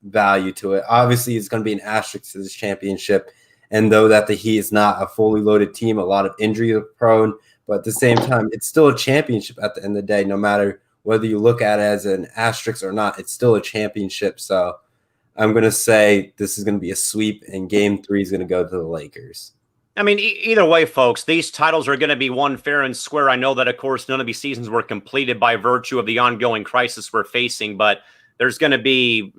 value to it. Obviously, it's going to be an asterisk to this championship. And though that the Heat is not a fully loaded team, a lot of injury prone, but at the same time, it's still a championship at the end of the day, no matter whether you look at it as an asterisk or not, it's still a championship. So I'm going to say this is going to be a sweep, and Game 3 is going to go to the Lakers. I mean, either way, folks, these titles are going to be won fair and square. I know that, of course, none of these seasons were completed by virtue of the ongoing crisis we're facing, but there's going to be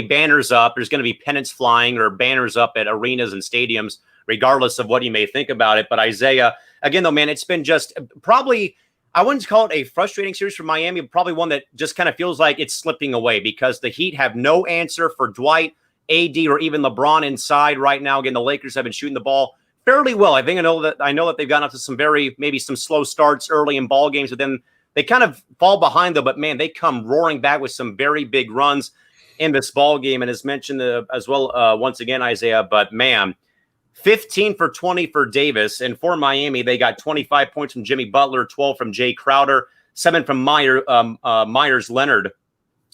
banners up, there's going to be pennants flying or banners up at arenas and stadiums, regardless of what you may think about it. But Isaiah, again, though, man, it's been just probably, I wouldn't call it a frustrating series for Miami, but probably one that just kind of feels like it's slipping away because the Heat have no answer for Dwight, AD, or even LeBron inside right now. Again, the Lakers have been shooting the ball fairly well. I know that they've gotten up to maybe some slow starts early in ball games, but then they kind of fall behind though. But man, they come roaring back with some very big runs in this ball game. And as mentioned as well, once again, Isaiah, but man, 15 for 20 for Davis. And for Miami, they got 25 points from Jimmy Butler, 12 from Jay Crowder, 7 from Myers Leonard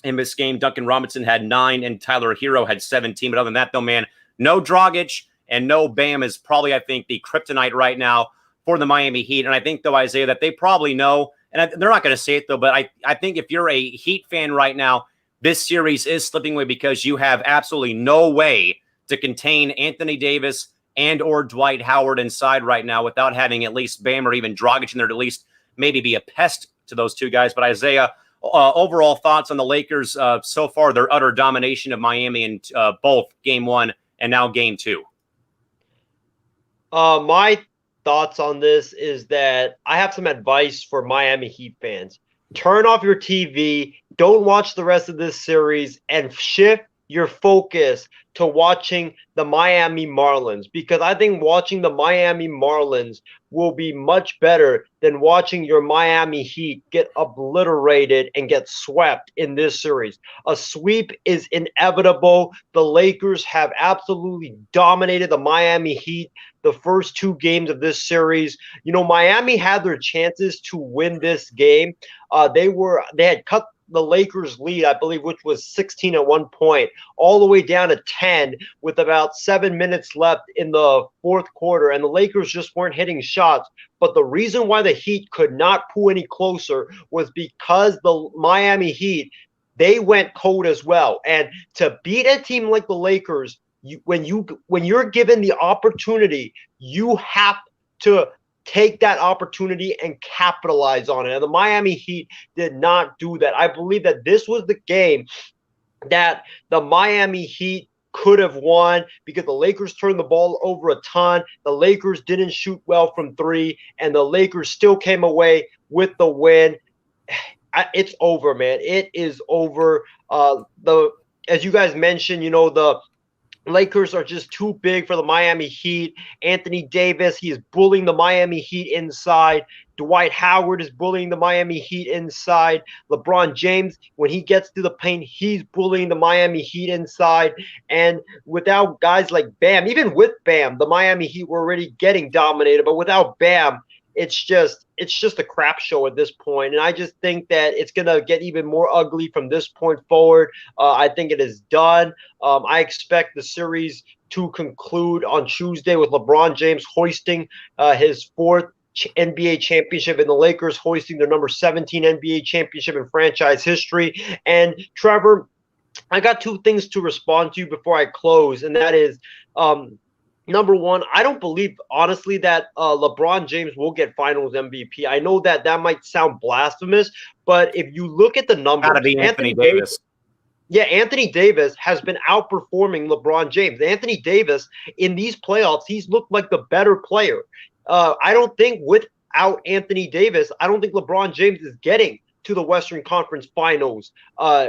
in this game. Duncan Robinson had 9 and Tyler Hero had 17. But other than that, though, man, no Dragic and no Bam is probably, I think, the kryptonite right now for the Miami Heat. And I think, though, Isaiah, that they probably know, and they're not going to say it, though, but I think if you're a Heat fan right now, this series is slipping away because you have absolutely no way to contain Anthony Davis and or Dwight Howard inside right now without having at least Bam or even Dragic in there to at least maybe be a pest to those two guys. But Isaiah, overall thoughts on the Lakers so far, their utter domination of Miami in both Game 1 and now Game 2? My thoughts on this is that I have some advice for Miami Heat fans. Turn off your TV, don't watch the rest of this series, and shift your focus to watching the Miami Marlins, because I think watching the Miami Marlins will be much better than watching your Miami Heat get obliterated and get swept in this series. A sweep is inevitable. The Lakers have absolutely dominated the Miami Heat the first 2 games of this series. Miami had their chances to win this game. They had cut the Lakers lead, I believe, which was 16 at one point, all the way down to 10 with about 7 minutes left in the 4th quarter, and the Lakers just weren't hitting shots. But the reason why the Heat could not pull any closer was because the Miami Heat, they went cold as well. And to beat a team like the Lakers, when you're given the opportunity, you have to take that opportunity and capitalize on it. And the Miami Heat did not do that. I believe that this was the game that the Miami Heat could have won because the Lakers turned the ball over a ton. The Lakers didn't shoot well from 3, and the Lakers still came away with the win. It's over, man. It is over. As you guys mentioned, the Lakers are just too big for the Miami Heat. Anthony Davis, he is bullying the Miami Heat inside. Dwight Howard is bullying the Miami Heat inside. LeBron James, when he gets to the paint, he's bullying the Miami Heat inside. And without guys like Bam, even with Bam, the Miami Heat were already getting dominated. But without Bam, it's just a crap show at this point. And I just think that it's going to get even more ugly from this point forward. I think it is done. I expect the series to conclude on Tuesday with LeBron James hoisting his 4th NBA championship and the Lakers hoisting their number 17 NBA championship in franchise history. And Trevor, I got two things to respond to before I close, and that is, number one, I don't believe, honestly, that LeBron James will get Finals MVP. I know that that might sound blasphemous, but if you look at the numbers, Gotta be Anthony Davis. Yeah, Anthony Davis has been outperforming LeBron James. Anthony Davis, in these playoffs, he's looked like the better player. I don't think without Anthony Davis, I don't think LeBron James is getting to the Western Conference Finals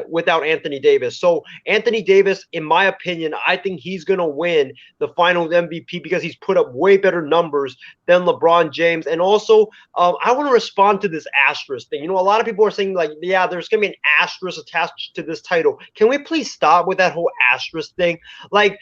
without Anthony Davis. So Anthony Davis, in my opinion, I think he's going to win the Finals MVP because he's put up way better numbers than LeBron James. And also, I want to respond to this asterisk thing. You know, a lot of people are saying, like, yeah, there's going to be an asterisk attached to this title. Can we please stop with that whole asterisk thing? Like,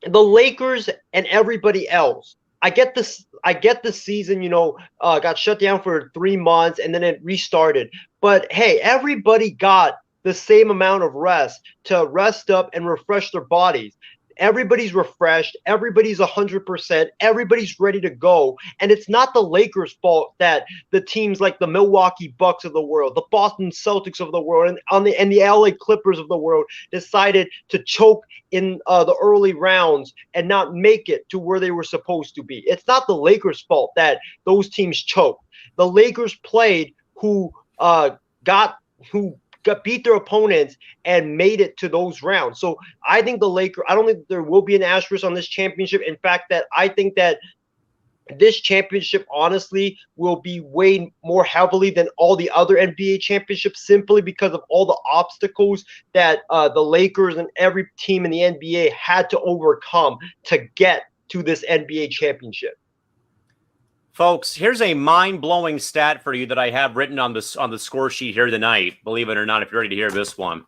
the Lakers and everybody else, I get this. I get the season, you know, got shut down for 3 months and then it restarted. But hey, everybody got the same amount of rest to rest up and refresh their bodies. Everybody's refreshed. Everybody's 100%. Everybody's ready to go. And it's not the Lakers' fault that the teams like the Milwaukee Bucks of the world, the Boston Celtics of the world, and the LA Clippers of the world decided to choke in the early rounds and not make it to where they were supposed to be. It's not the Lakers' fault that those teams choked. The Lakers played who beat their opponents and made it to those rounds. So I think I don't think there will be an asterisk on this championship. In fact, that I think that this championship, honestly, will be weighed more heavily than all the other NBA championships simply because of all the obstacles that the Lakers and every team in the NBA had to overcome to get to this NBA championship. Folks, here's a mind-blowing stat for you that I have written on the score sheet here tonight. Believe it or not, if you're ready to hear this one.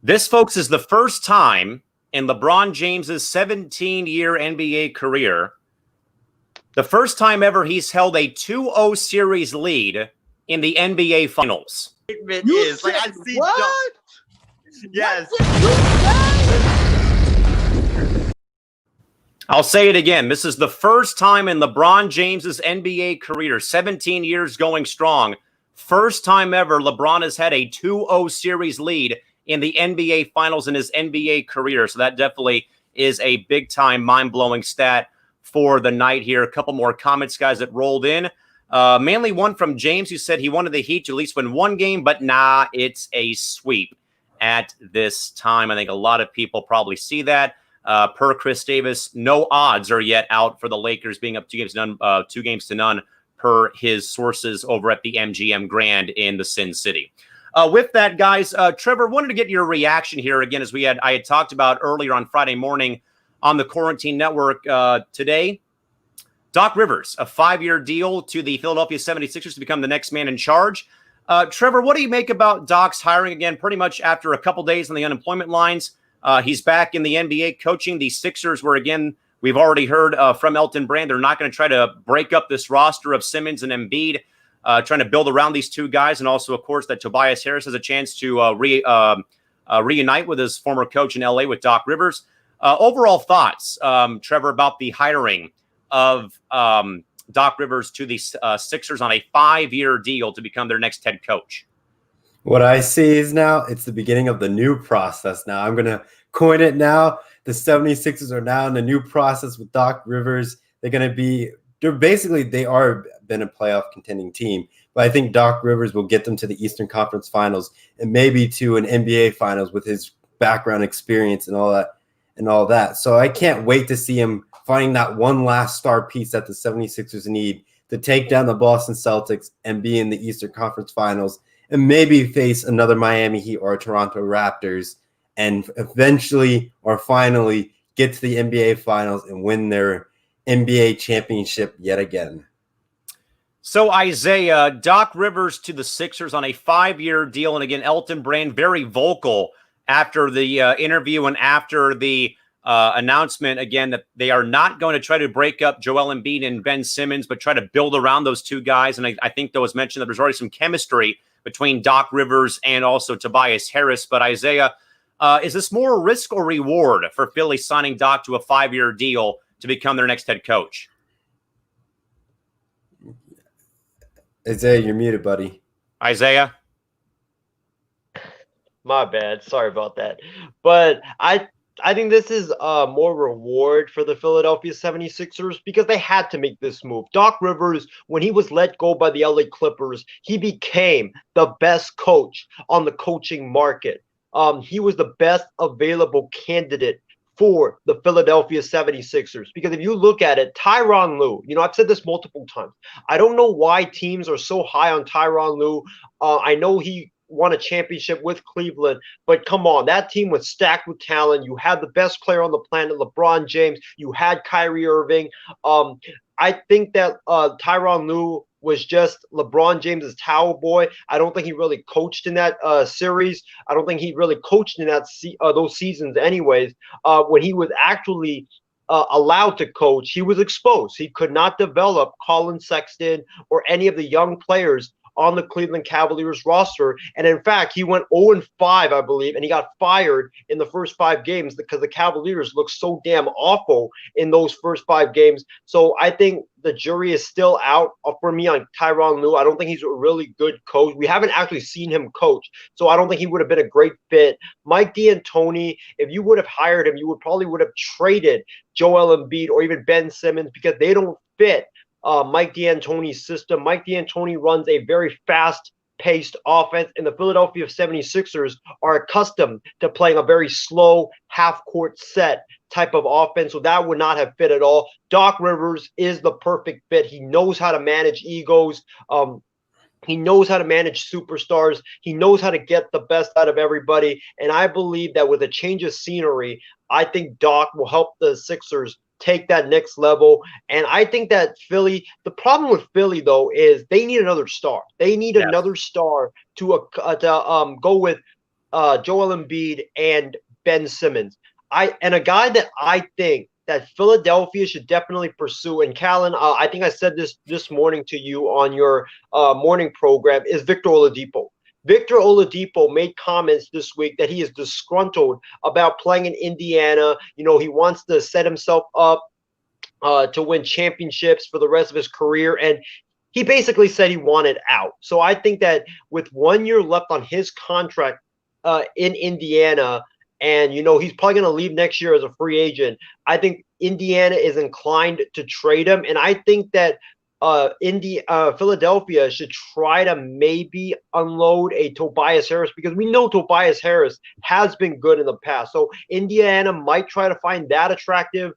This, folks, is the first time in LeBron James's 17-year NBA career, the first time ever he's held a 2-0 series lead in the NBA Finals. Is like I see. What? Yes. I'll say it again. This is the first time in LeBron James's NBA career, 17 years going strong, first time ever LeBron has had a 2-0 series lead in the NBA Finals in his NBA career. So that definitely is a big-time, mind-blowing stat for the night here. A couple more comments, guys, that rolled in. Mainly one from James, who said he wanted the Heat to at least win one game, but nah, it's a sweep at this time. I think a lot of people probably see that. Per Chris Davis, no odds are yet out for the Lakers being up 2 games to none per his sources over at the MGM Grand in the Sin City. With that, guys, Trevor, wanted to get your reaction here again, as I had talked about earlier on Friday morning on the Quarantine Network today. Doc Rivers, a 5-year deal to the Philadelphia 76ers to become the next man in charge. Trevor, what do you make about Doc's hiring again, pretty much after a couple days on the unemployment lines? He's back in the NBA coaching. The Sixers were, again, we've already heard from Elton Brand, they're not going to try to break up this roster of Simmons and Embiid, trying to build around these two guys. And also, of course, that Tobias Harris has a chance to reunite with his former coach in LA with Doc Rivers. Overall thoughts, Trevor, about the hiring of Doc Rivers to the Sixers on a 5-year deal to become their next head coach? What I see is now it's the beginning of the new process. Now I'm going to coin it now. The 76ers are now in the new process with Doc Rivers. They are been a playoff contending team, but I think Doc Rivers will get them to the Eastern Conference Finals and maybe to an NBA Finals with his background experience and all that. So I can't wait to see him finding that one last star piece that the 76ers need to take down the Boston Celtics and be in the Eastern Conference Finals and maybe face another Miami Heat or Toronto Raptors and eventually or finally get to the NBA Finals and win their NBA championship yet again. So, Isaiah, Doc Rivers to the Sixers on a 5-year deal. And again, Elton Brand very vocal after the interview and after the announcement, again, that they are not going to try to break up Joel Embiid and Ben Simmons, but try to build around those two guys. And I think, though, as mentioned, that there's already some chemistry between Doc Rivers and also Tobias Harris. But, Isaiah, is this more risk or reward for Philly signing Doc to a 5-year deal to become their next head coach? Isaiah, you're muted, buddy. Isaiah? My bad. Sorry about that. But I think this is more reward for the Philadelphia 76ers because they had to make this move. Doc Rivers, when he was let go by the LA Clippers, he became the best coach on the coaching market. He was the best available candidate for the Philadelphia 76ers. Because if you look at it, Tyronn Lue, I've said this multiple times. I don't know why teams are so high on Tyronn Lue. I know he won a championship with Cleveland, but come on, that team was stacked with talent. You had the best player on the planet, LeBron James. You had Kyrie Irving. I think that Tyronn Lue was just LeBron James's towel boy. I don't think he really coached in that series. I don't think he really coached in that those seasons anyways. When he was actually allowed to coach, he was exposed. He could not develop Colin Sexton or any of the young players on the Cleveland Cavaliers roster. And in fact, he went 0-5, I believe, and he got fired in the first 5 games because the Cavaliers looked so damn awful in those first 5 games. So I think the jury is still out for me on Tyronn Lue. I don't think he's a really good coach. We haven't actually seen him coach, so I don't think he would have been a great fit. Mike D'Antoni, if you would have hired him, you would have traded Joel Embiid or even Ben Simmons because they don't fit Mike D'Antoni's system. Mike D'Antoni runs a very fast-paced offense, and the Philadelphia 76ers are accustomed to playing a very slow, half-court set type of offense, so that would not have fit at all. Doc Rivers is the perfect fit. He knows how to manage egos. He knows how to manage superstars. He knows how to get the best out of everybody, and I believe that with a change of scenery, I think Doc will help the Sixers take that next level. And I think that Philly, the problem with Philly though is they need another star. They need another star to go with Joel Embiid and Ben Simmons. And a guy that I think that Philadelphia should definitely pursue, and Callan, I think I said this morning to you on your morning program, is Victor Oladipo. Victor Oladipo made comments this week that he is disgruntled about playing in Indiana. He wants to set himself up to win championships for the rest of his career. And he basically said he wanted out. So I think that with 1 year left on his contract in Indiana, and, he's probably going to leave next year as a free agent, I think Indiana is inclined to trade him. And I think that Philadelphia should try to maybe unload a Tobias Harris because we know Tobias Harris has been good in the past. So Indiana might try to find that attractive.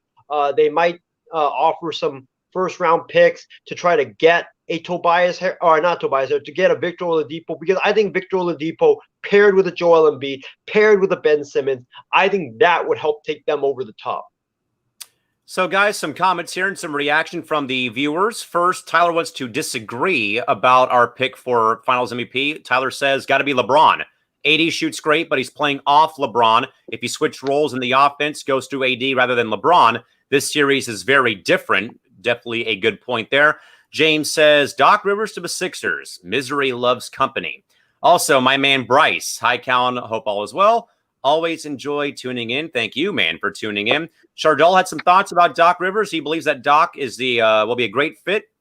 They might offer some first-round picks to try to get a Tobias Harris, or not Tobias Harris, to get a Victor Oladipo, because I think Victor Oladipo paired with a Joel Embiid, paired with a Ben Simmons, I think that would help take them over the top. So, guys, some comments here and some reaction from the viewers. First, Tyler wants to disagree about our pick for Finals MVP. Tyler says, got to be LeBron. AD shoots great, but he's playing off LeBron. If you switch roles in the offense, goes to AD rather than LeBron, this series is very different. Definitely a good point there. James says, Doc Rivers to the Sixers. Misery loves company. Also, my man Bryce. Hi, Callan. Hope all is well. Always enjoy tuning in. Thank you, man, for tuning in. Chardal had some thoughts about Doc Rivers. He believes that Doc is will be a great fit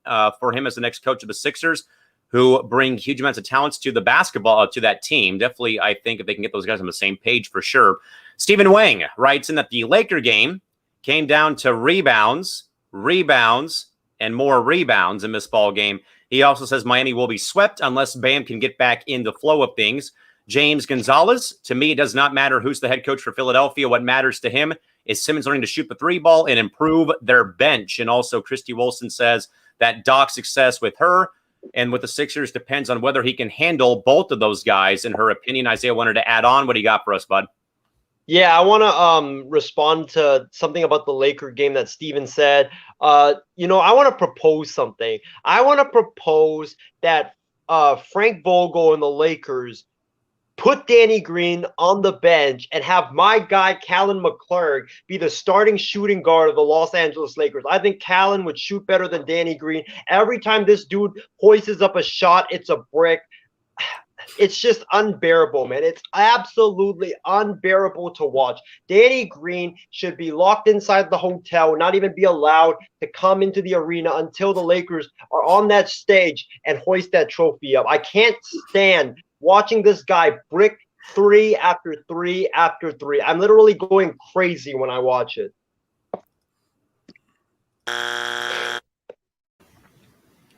for him as the next coach of the Sixers, who bring huge amounts of talents to the basketball, to that team. Definitely, I think if they can get those guys on the same page, for sure. Stephen Wang writes in that the Laker game came down to rebounds, and more rebounds in this ball game. He also says Miami will be swept unless Bam can get back in the flow of things. James Gonzalez, to me, it does not matter who's the head coach for Philadelphia. What matters to him is Simmons learning to shoot the 3 ball and improve their bench. And also Christy Wilson says that Doc's success with her and with the Sixers depends on whether he can handle both of those guys. In her opinion, Isaiah wanted to add on. What do you got for us, bud? Yeah, I want to respond to something about the Laker game that Steven said. I want to propose something. I want to propose that Frank Vogel and the Lakers put Danny Green on the bench and have my guy Callan McClurg be the starting shooting guard of the Los Angeles Lakers. I think Callan would shoot better than Danny Green. Every time this dude hoists up a shot, it's a brick. It's just unbearable, man. It's absolutely unbearable to watch. Danny Green should be locked inside the hotel, not even be allowed to come into the arena until the Lakers are on that stage and hoist that trophy up. I can't stand watching this guy brick three after three after three. I'm literally going crazy when I watch it.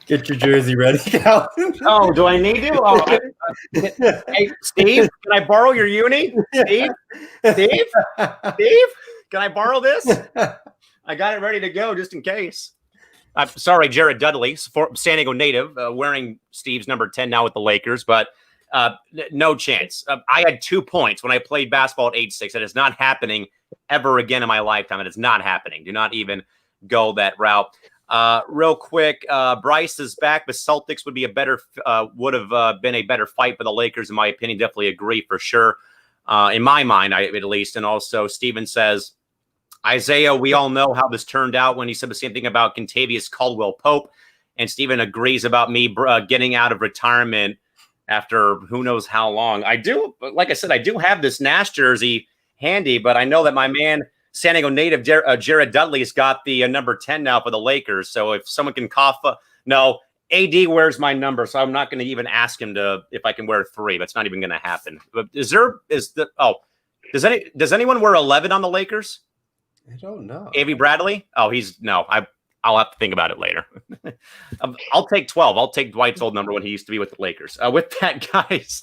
Get your jersey ready, Calvin. Oh, do I need to? Oh, hey, Steve, can I borrow your uni? Steve, can I borrow this? I got it ready to go just in case. I'm sorry, Jared Dudley, San Diego native, wearing Steve's number 10 now with the Lakers, but no chance. I had 2 points when I played basketball at age 6. That is not happening ever again in my lifetime. It is not happening. Do not even go that route. Real quick, Bryce is back. The Celtics would have been a better fight for the Lakers, in my opinion. Definitely agree for sure. In my mind, at least. And also, Steven says, Isaiah, we all know how this turned out when he said the same thing about Contavious Caldwell-Pope. And Steven agrees about me getting out of retirement after who knows how long. I do, like I said, I do have this Nash jersey handy, but I know that my man, San Diego native Jared Dudley's got the number 10 now for the Lakers. So if someone can cough, no, AD wears my number, so I'm not going to even ask him if I can wear 3. That's not even going to happen. But does anyone wear 11 on the Lakers? I don't know. Avery Bradley? Oh, I'll have to think about it later. I'll take 12. I'll take Dwight's old number when he used to be with the Lakers. With that, guys,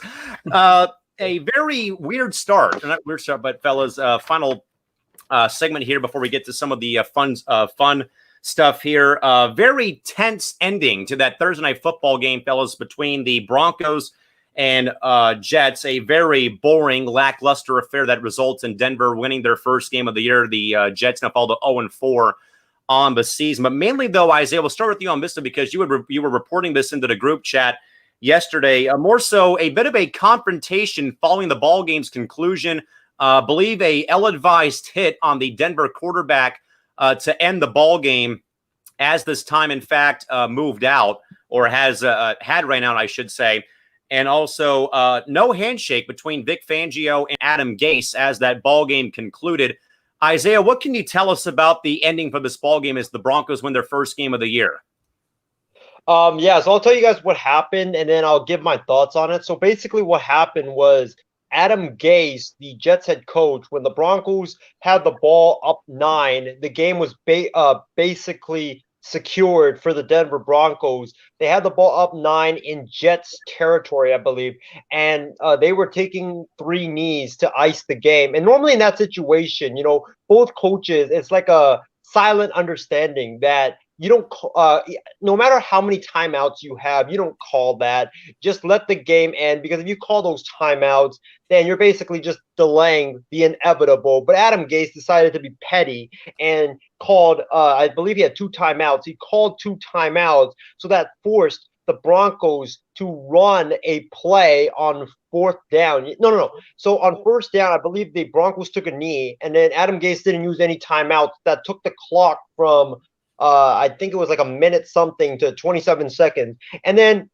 a very weird start. Not weird start, but fellas, final segment here before we get to some of the fun stuff here. Very tense ending to that Thursday night football game, fellas, between the Broncos and Jets. A very boring, lackluster affair that results in Denver winning their first game of the year. The Jets now fall to 0-4 on the season. But mainly, though, Isaiah, we'll start with you on this because you were reporting this into the group chat yesterday. More so, a bit of a confrontation following the ball game's conclusion. Believe a ill-advised hit on the Denver quarterback to end the ball game, as this time, in fact, moved out, or had ran out, I should say. And also, no handshake between Vic Fangio and Adam Gase as that ball game concluded. Isaiah, what can you tell us about the ending for this ball game as the Broncos win their first game of the year? Yeah, so I'll tell you guys what happened, and then I'll give my thoughts on it. So basically what happened was Adam Gase, the Jets head coach, when the Broncos had the ball up 9, the game was basically secured for the Denver Broncos. They had the ball up 9 in Jets territory, I believe, and they were taking 3 knees to ice the game. And normally in that situation, both coaches, it's like a silent understanding that you don't, no matter how many timeouts you have, you don't call that. Just let the game end, because if you call those timeouts, then you're basically just delaying the inevitable. But Adam Gase decided to be petty and called, I believe he had 2 timeouts. He called 2 timeouts, so that forced the Broncos to run a play on 4th down. No. So on 1st down, I believe the Broncos took a knee, and then Adam Gase didn't use any timeouts. That took the clock from I think it was like a minute something to 27 seconds. And then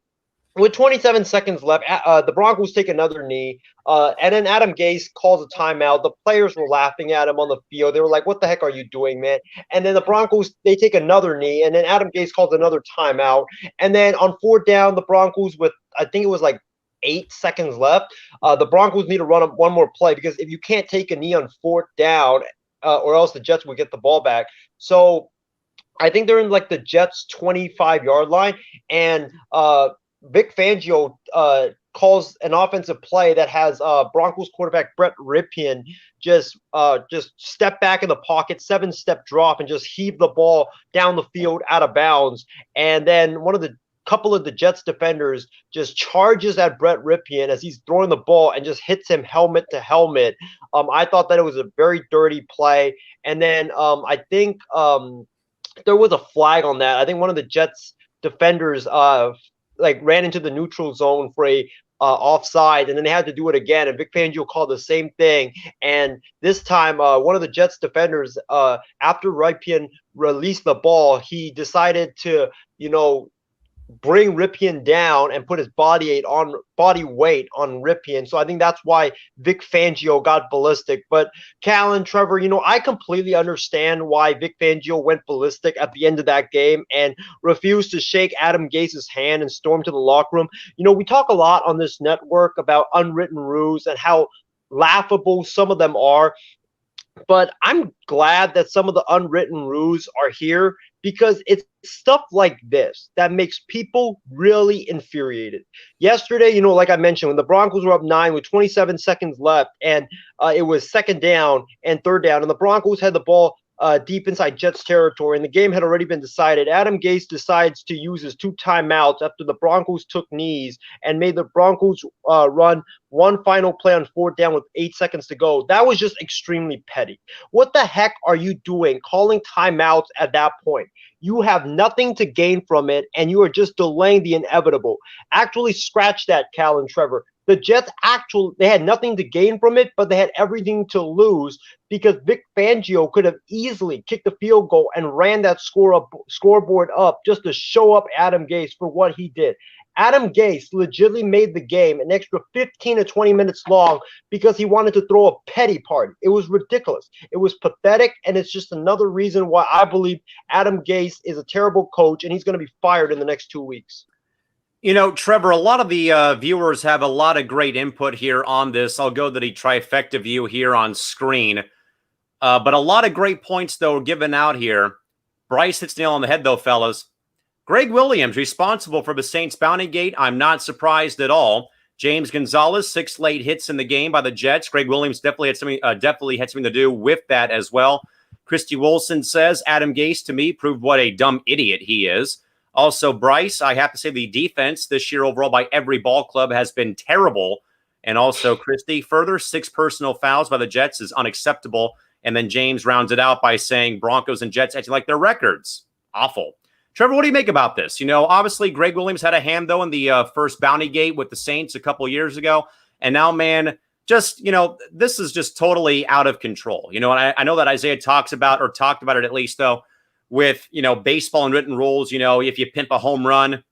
with 27 seconds left, the Broncos take another knee. And then Adam Gase calls a timeout. The players were laughing at him on the field. They were like, what the heck are you doing, man? And then the Broncos, they take another knee. And then Adam Gase calls another timeout. And then on 4th down, the Broncos with, I think it was like 8 seconds left, the Broncos need to run one more play, because if you can't take a knee on 4th down, or else the Jets will get the ball back. So I think they're in like the Jets 25-yard line, and Vic Fangio calls an offensive play that has Broncos quarterback Brett Ripien just step back in the pocket, 7-step drop, and just heave the ball down the field out of bounds. And then couple of the Jets defenders just charges at Brett Ripien as he's throwing the ball and just hits him helmet to helmet. I thought that it was a very dirty play. And then I think there was a flag on that. I think one of the Jets defenders ran into the neutral zone for a offside, and then they had to do it again, and Vic Fangio called the same thing. And this time one of the Jets defenders, after Ripien released the ball, he decided to bring Ripien down and put his body weight on Ripien. So I think that's why Vic Fangio got ballistic. But Callan, Trevor, I completely understand why Vic Fangio went ballistic at the end of that game and refused to shake Adam Gase's hand and storm to the locker room. We talk a lot on this network about unwritten rules and how laughable some of them are. But I'm glad that some of the unwritten rules are here because it's stuff like this that makes people really infuriated. Yesterday, like I mentioned, when the Broncos were up 9 with 27 seconds left and it was second down and third down, and the Broncos had the ball deep inside Jets territory, and the game had already been decided. Adam Gase decides to use his 2 timeouts after the Broncos took knees and made the Broncos run one final play on 4th down with 8 seconds to go. That was just extremely petty. What the heck are you doing calling timeouts at that point? You have nothing to gain from it, and you are just delaying the inevitable. Actually, scratch that, Cal and Trevor. The Jets they had nothing to gain from it, but they had everything to lose because Vic Fangio could have easily kicked the field goal and ran that scoreboard up just to show up Adam Gase for what he did. Adam Gase legitimately made the game an extra 15 to 20 minutes long because he wanted to throw a petty party. It was ridiculous. It was pathetic, and it's just another reason why I believe Adam Gase is a terrible coach, and he's going to be fired in the next 2 weeks. Trevor, a lot of the viewers have a lot of great input here on this. I'll go to the trifecta view here on screen. But a lot of great points, though, given out here. Bryce hits the nail on the head, though, fellas. Greg Williams, responsible for the Saints bounty gate. I'm not surprised at all. James Gonzalez, 6 late hits in the game by the Jets. Greg Williams definitely had something to do with that as well. Christy Wilson says, Adam Gase, to me, proved what a dumb idiot he is. Also, Bryce, I have to say the defense this year overall by every ball club has been terrible. And also, Christy, further 6 personal fouls by the Jets is unacceptable. And then James rounds it out by saying Broncos and Jets acting like their records. Awful. Trevor, what do you make about this? Obviously, Greg Williams had a hand, though, in the first bounty gate with the Saints a couple years ago. And now, man, just, this is just totally out of control. And I know that Isaiah talked about it at least, though, with, baseball and written rules. If you pimp a home run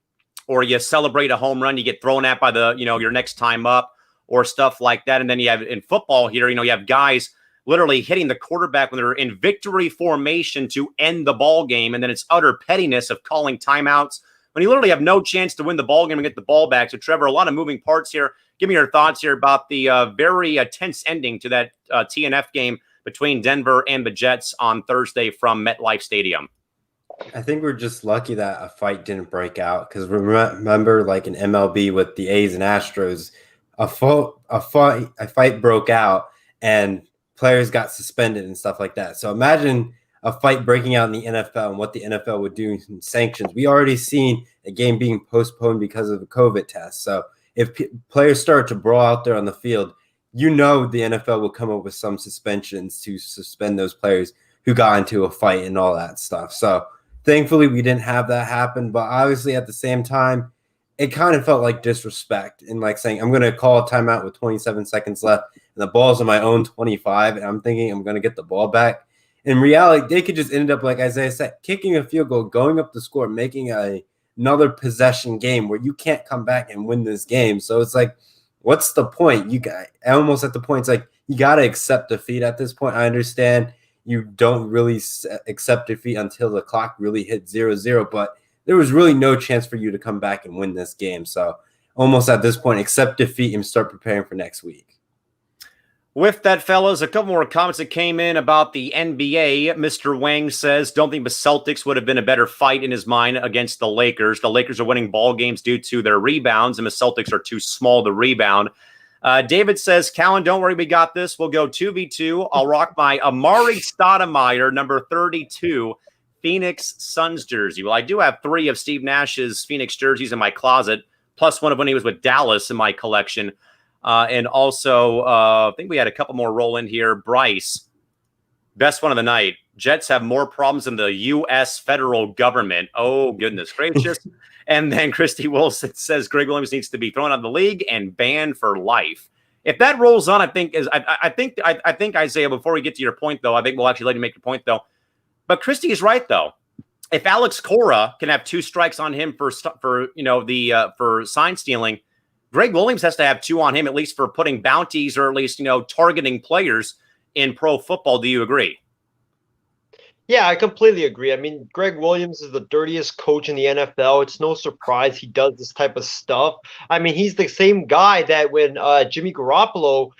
or you celebrate a home run, you get thrown at by the, your next time up or stuff like that. And then you have in football here, you have guys literally hitting the quarterback when they're in victory formation to end the ball game. And then it's utter pettiness of calling timeouts when you literally have no chance to win the ball game and get the ball back. So, Trevor, a lot of moving parts here. Give me your thoughts here about the very tense ending to that TNF game between Denver and the Jets on Thursday from MetLife Stadium. I think we're just lucky that a fight didn't break out because remember, like in MLB with the A's and Astros, a fight broke out and players got suspended and stuff like that. So imagine a fight breaking out in the NFL and what the NFL would do in sanctions. We already seen a game being postponed because of a COVID test. So if players start to brawl out there on the field, the NFL will come up with some suspensions to suspend those players who got into a fight and all that stuff. So thankfully we didn't have that happen, but obviously at the same time, it kind of felt like disrespect and like saying, I'm going to call a timeout with 27 seconds left and the ball's on my own 25. And I'm thinking I'm going to get the ball back. In reality, they could just end up, like Isaiah said, kicking a field goal, going up the score, making another possession game where you can't come back and win this game. So it's like, what's the point? You got almost at the point, it's like, you got to accept defeat at this point. I understand you don't really accept defeat until the clock really hits 0-0, but there was really no chance for you to come back and win this game. So almost at this point, accept defeat and start preparing for next week. With that, fellas, a couple more comments that came in about the NBA. Mr. Wang says, don't think the Celtics would have been a better fight in his mind against the Lakers. The Lakers are winning ball games due to their rebounds, and the Celtics are too small to rebound. David says, Callan, don't worry, we got this. We'll go 2v2. I'll rock my Amari Stoudemire, number 32, Phoenix Suns jersey. Well, I do have 3 of Steve Nash's Phoenix jerseys in my closet, plus one of when he was with Dallas in my collection. And also, I think we had a couple more roll in here. Bryce, best one of the night. Jets have more problems than the U.S. federal government. Oh, goodness gracious. And then Christy Wilson says Greg Williams needs to be thrown out of the league and banned for life. If that rolls on, I think Isaiah, before we get to your point, though, I think we'll actually let you make your point, though. But Christy is right, though. if Alex Cora can have 2 strikes on him for sign stealing, Greg Williams has to have 2 on him, at least for putting bounties or at least, targeting players in pro football. Do you agree? Yeah, I completely agree. I mean, Greg Williams is the dirtiest coach in the NFL. It's no surprise he does this type of stuff. I mean, he's the same guy that when Jimmy Garoppolo,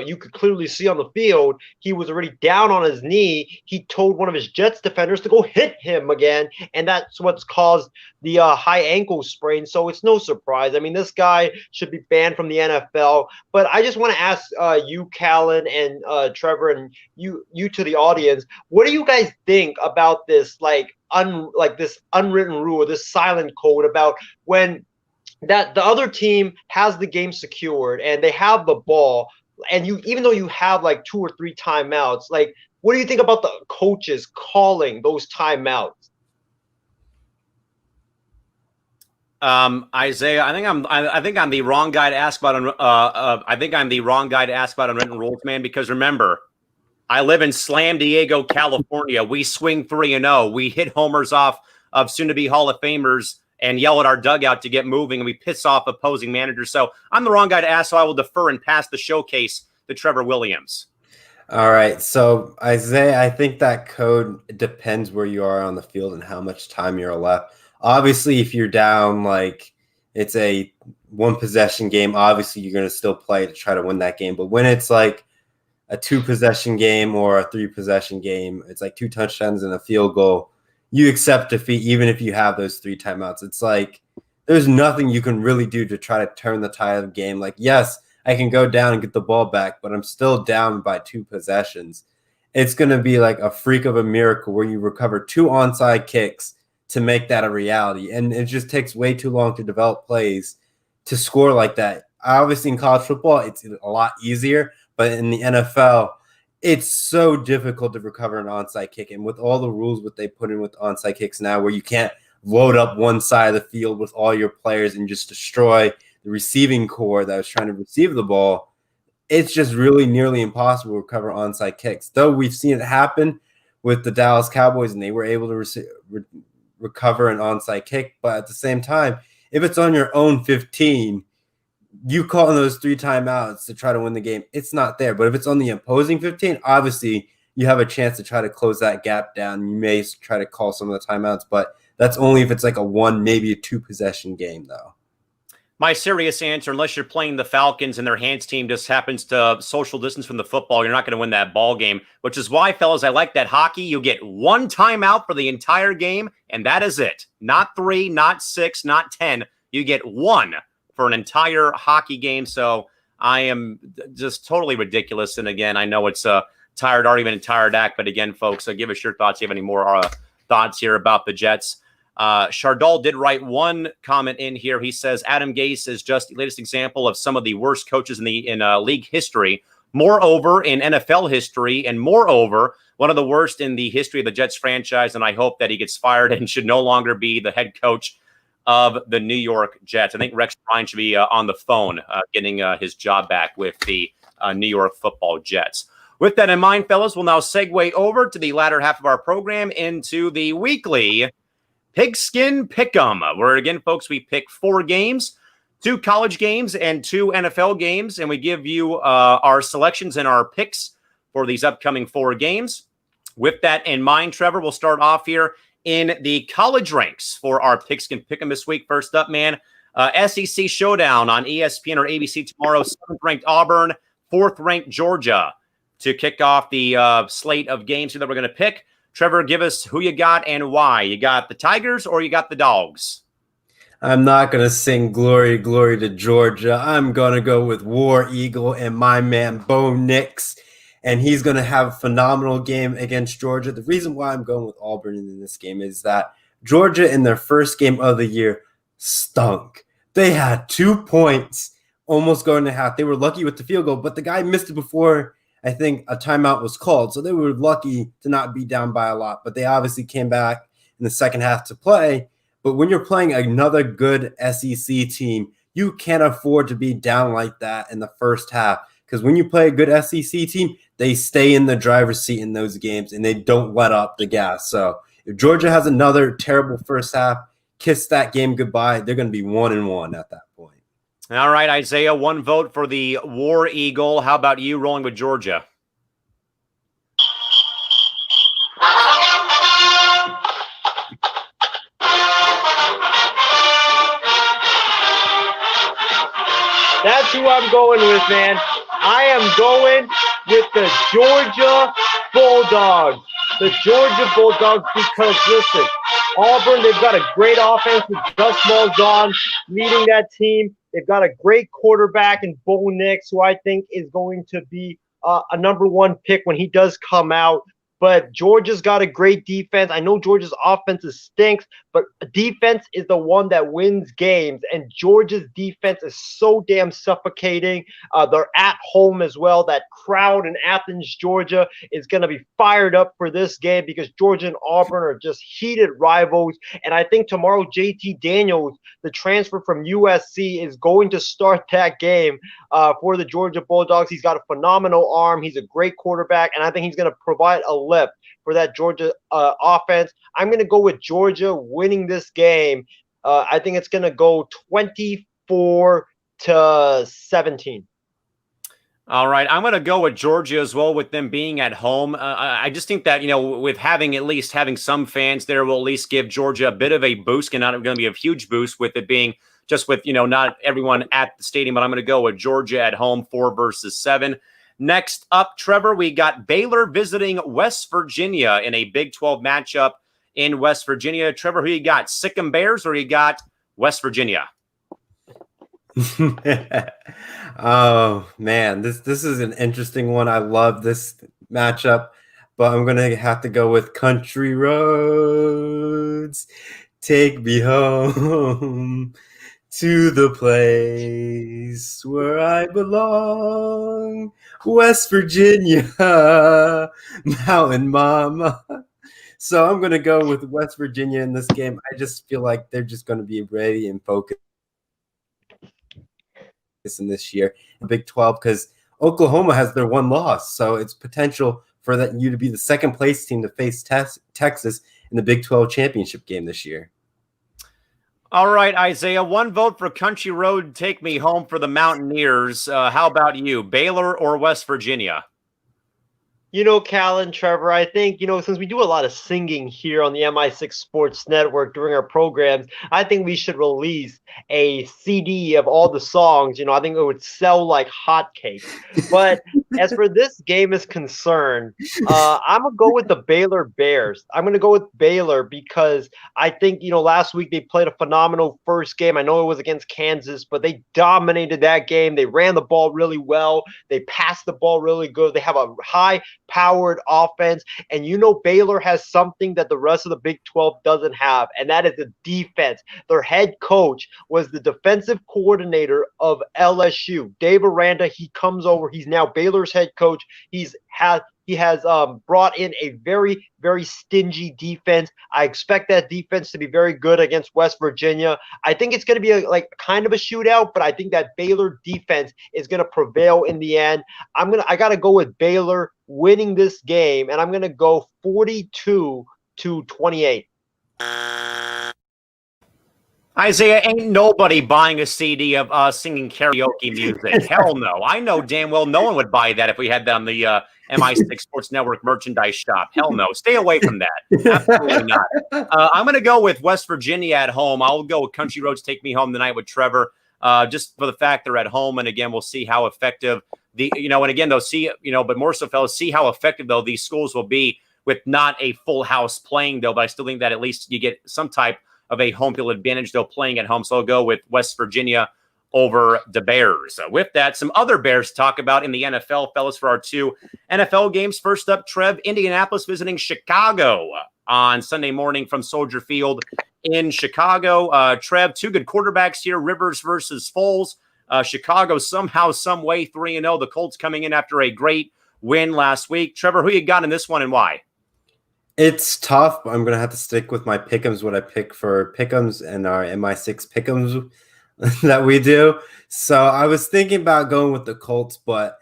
you could clearly see on the field, he was already down on his knee. He told one of his Jets defenders to go hit him again, and that's what's caused the high ankle sprain. So it's no surprise. I mean, this guy should be banned from the NFL. But I just want to ask you, Callan, and Trevor, and you to the audience, what do you guys think about this, this unwritten rule, this silent code about when that the other team has the game secured and they have the ball, and even though you have like 2 or 3 timeouts, like, what do you think about the coaches calling those timeouts? Isaiah, I think I'm the wrong guy to ask about. I think I'm the wrong guy to ask about unwritten rules, man. Because remember, I live in San Diego, California. We swing 3-0. We hit homers off of soon-to-be Hall of Famers and yell at our dugout to get moving, and we piss off opposing managers. So I'm the wrong guy to ask, so I will defer and pass the showcase to Trevor Williams. All right. So, Isaiah, I think that code depends where you are on the field and how much time you're left. Obviously, if you're down, like it's a 1-possession game, obviously you're going to still play to try to win that game. But when it's like a 2-possession game or a 3-possession game, it's like 2 touchdowns and a field goal, you accept defeat even if you have those 3 timeouts. It's like there's nothing you can really do to try to turn the tide of the game. Like, yes, I can go down and get the ball back, but I'm still down by 2 possessions. It's going to be like a freak of a miracle where you recover 2 onside kicks to make that a reality. And it just takes way too long to develop plays to score like that. Obviously, in college football, it's a lot easier, but in the NFL, it's so difficult to recover an onside kick. And with all the rules what they put in with onside kicks now, where you can't load up one side of the field with all your players and just destroy the receiving core that was trying to receive the ball, it's just really nearly impossible to recover onside kicks. Though we've seen it happen with the Dallas Cowboys, and they were able to recover an onside kick. But at the same time, if it's on your own 15, you call in those 3 timeouts to try to win the game, it's not there. But if it's on the opposing 15, obviously you have a chance to try to close that gap down. You may try to call some of the timeouts, but that's only if it's like a 1, maybe a 2-possession game, though. My serious answer, unless you're playing the Falcons and their hands team just happens to social distance from the football, you're not going to win that ball game, which is why, fellas, I like that hockey. You get 1 timeout for the entire game, and that is it. Not 3, not 6, not 10. You get 1 for an entire hockey game. So I am just totally ridiculous. And again, I know it's a tired argument and tired act, but again, folks, give us your thoughts. You have any more thoughts here about the Jets? Chardal did write one comment in here. He says Adam Gase is just the latest example of some of the worst coaches in league history. Moreover, in NFL history, and moreover, one of the worst in the history of the Jets franchise. And I hope that he gets fired and should no longer be the head coach of the New York Jets. I think Rex Ryan should be on the phone getting his job back with the New York Football Jets. With that in mind, fellas, we'll now segue over to the latter half of our program into the weekly Pigskin Pick'em, where again, folks, we pick 4 games, 2 college games and 2 NFL games, and we give you our selections and our picks for these upcoming 4 games. With that in mind, Trevor, we'll start off here in the college ranks for our Pigskin Pick'em this week. First up, man, SEC Showdown on ESPN or ABC tomorrow. 7th-ranked Auburn, 4th-ranked Georgia to kick off the slate of games that we're going to pick. Trevor, give us who you got and why. You got the Tigers or you got the Dogs? I'm not going to sing glory, glory to Georgia. I'm going to go with War Eagle and my man Bo Nix, and he's going to have a phenomenal game against Georgia. The reason why I'm going with Auburn in this game is that Georgia in their first game of the year stunk. They had 2 points almost going to half. They were lucky with the field goal, but the guy missed it before I think a timeout was called. So they were lucky to not be down by a lot, but they obviously came back in the second half to play. But when you're playing another good SEC team, you can't afford to be down like that in the first half, because when you play a good SEC team, they stay in the driver's seat in those games and they don't let up the gas. So If Georgia has another terrible first half, kiss that game goodbye. They're going to be 1-1 at that point. All right, Isaiah, one vote for the War Eagle. How about you rolling with Georgia? That's who I'm going with, man. I am going with the Georgia Bulldogs. The Georgia Bulldogs because, listen, Auburn, they've got a great offense with Gus Malzahn leading that team. They've got a great quarterback in Bo Nix, who I think is going to be a #1 pick when he does come out. But Georgia's got a great defense. I know Georgia's offense stinks, but defense is the one that wins games. And Georgia's defense is so damn suffocating. They're at home as well. That crowd in Athens, Georgia is going to be fired up for this game because Georgia and Auburn are just heated rivals. And I think tomorrow JT Daniels, the transfer from USC, is going to start that game for the Georgia Bulldogs. He's got a phenomenal arm. He's a great quarterback, and I think he's going to provide a lift for that Georgia offense. I'm going to go with Georgia winning this game. I think it's going to go 24-17. All right, I'm going to go with Georgia as well, with them being at home. I just think that, with having some fans there will at least give Georgia a bit of a boost, and not going to be a huge boost with it being just with, not everyone at the stadium, but I'm going to go with Georgia at home, 4-7. Next up, Trevor, we got Baylor visiting West Virginia in a Big 12 matchup in West Virginia. Trevor, who you got, Sick'em Bears or you got West Virginia? Oh, man, this is an interesting one. I love this matchup, but I'm going to have to go with Country Roads. Take me home to the place where I belong, West Virginia, Mountain Mama. So I'm going to go with West Virginia in this game. I just feel like they're just going to be ready and focused in this year in Big 12 because Oklahoma has their one loss. So it's potential for you to be the second place team to face Texas in the Big 12 championship game this year. All right, Isaiah, one vote for Country Road, take me home for the Mountaineers. How about you, Baylor or West Virginia? Callan, Trevor, I think, since we do a lot of singing here on the MI6 Sports Network during our programs, I think we should release a CD of all the songs. I think it would sell like hotcakes. But as for this game is concerned, I'm going to go with the Baylor Bears. I'm going to go with Baylor because I think, last week they played a phenomenal first game. I know it was against Kansas, but they dominated that game. They ran the ball really well. They passed the ball really good. They have a high-powered offense. And Baylor has something that the rest of the Big 12 doesn't have, and that is the defense. Their head coach was the defensive coordinator of LSU. Dave Aranda, he comes over. He's now Baylor's head coach. He has brought in a very, very stingy defense. I expect that defense to be very good against West Virginia. I think it's going to be kind of a shootout, but I think that Baylor defense is going to prevail in the end. I got to go with Baylor winning this game, and I'm going to go 42-28. Isaiah, ain't nobody buying a CD of us singing karaoke music. Hell no. I know damn well no one would buy that if we had that on the MI6 Sports Network merchandise shop. Hell no. Stay away from that. Absolutely not. I'm going to go with West Virginia at home. I'll go with Country Roads Take Me Home tonight with Trevor, just for the fact they're at home. And again, we'll see how effective and again, they'll see, but more so, fellas, see how effective, though, these schools will be with not a full house playing, though. But I still think that at least you get some type of a home field advantage, though, playing at home. So I'll go with West Virginia over the Bears. With that, some other Bears to talk about in the NFL, fellas, for our two NFL games. First up, Trev, Indianapolis visiting Chicago on Sunday morning from Soldier Field in Chicago. Trev, two good quarterbacks here, Rivers versus Foles. Chicago somehow, some way, 3-0. The Colts coming in after a great win last week. Trevor, who you got in this one and why? It's tough, but I'm going to have to stick with my pick'ems, what I pick for pick'ems and our MI6 pick'ems that we do. So I was thinking about going with the Colts, but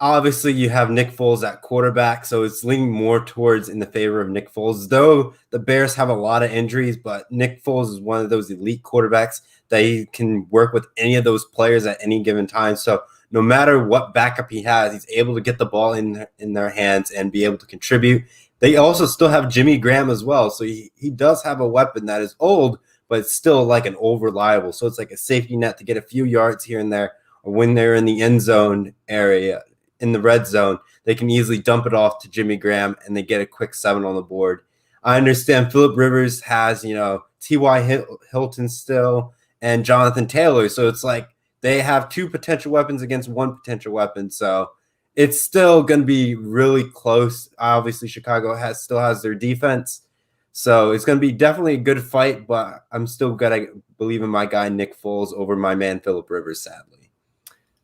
Obviously, you have Nick Foles at quarterback, so it's leaning more towards in the favor of Nick Foles. Though the Bears have a lot of injuries, but Nick Foles is one of those elite quarterbacks that he can work with any of those players at any given time. So no matter what backup he has, he's able to get the ball in their hands and be able to contribute. They also still have Jimmy Graham as well, so he does have a weapon that is old, but it's still like an old reliable. So it's like a safety net to get a few yards here and there, or when they're in the end zone area, in the red zone, they can easily dump it off to Jimmy Graham and they get a quick 7 on the board. I understand Phillip Rivers has, T.Y. Hilton still and Jonathan Taylor. So it's like they have 2 potential weapons against 1 potential weapon. So it's still going to be really close. Obviously, Chicago still has their defense. So it's going to be definitely a good fight, but I'm still going to believe in my guy Nick Foles over my man Phillip Rivers, sadly.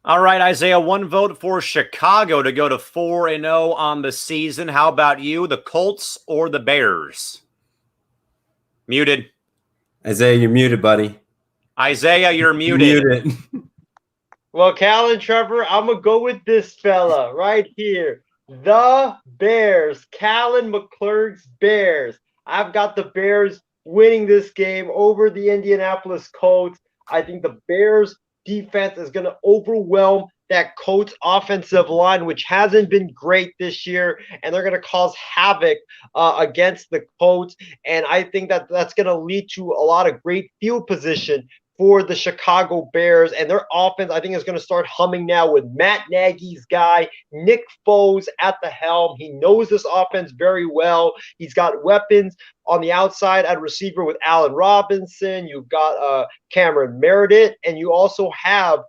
All right, Isaiah, 1 vote for Chicago to go to 4-0 on the season. How about you, the Colts or the Bears? Muted. Isaiah, you're muted, buddy. Isaiah, you're muted. Muted. Well, Callan, Trevor, I'm going to go with this fella right here. The Bears. Callan McClurg's Bears. I've got the Bears winning this game over the Indianapolis Colts. I think the Bears defense is going to overwhelm that Colts offensive line, which hasn't been great this year, and they're going to cause havoc against the Colts. And I think that that's going to lead to a lot of great field position for the Chicago Bears, and their offense, I think, is going to start humming now with Matt Nagy's guy, Nick Foles, at the helm. He knows this offense very well. He's got weapons on the outside at receiver with Allen Robinson. You've got Cameron Meredith, and you also have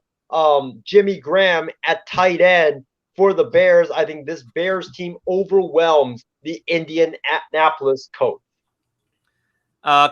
Jimmy Graham at tight end for the Bears. I think this Bears team overwhelms the Indianapolis Colts.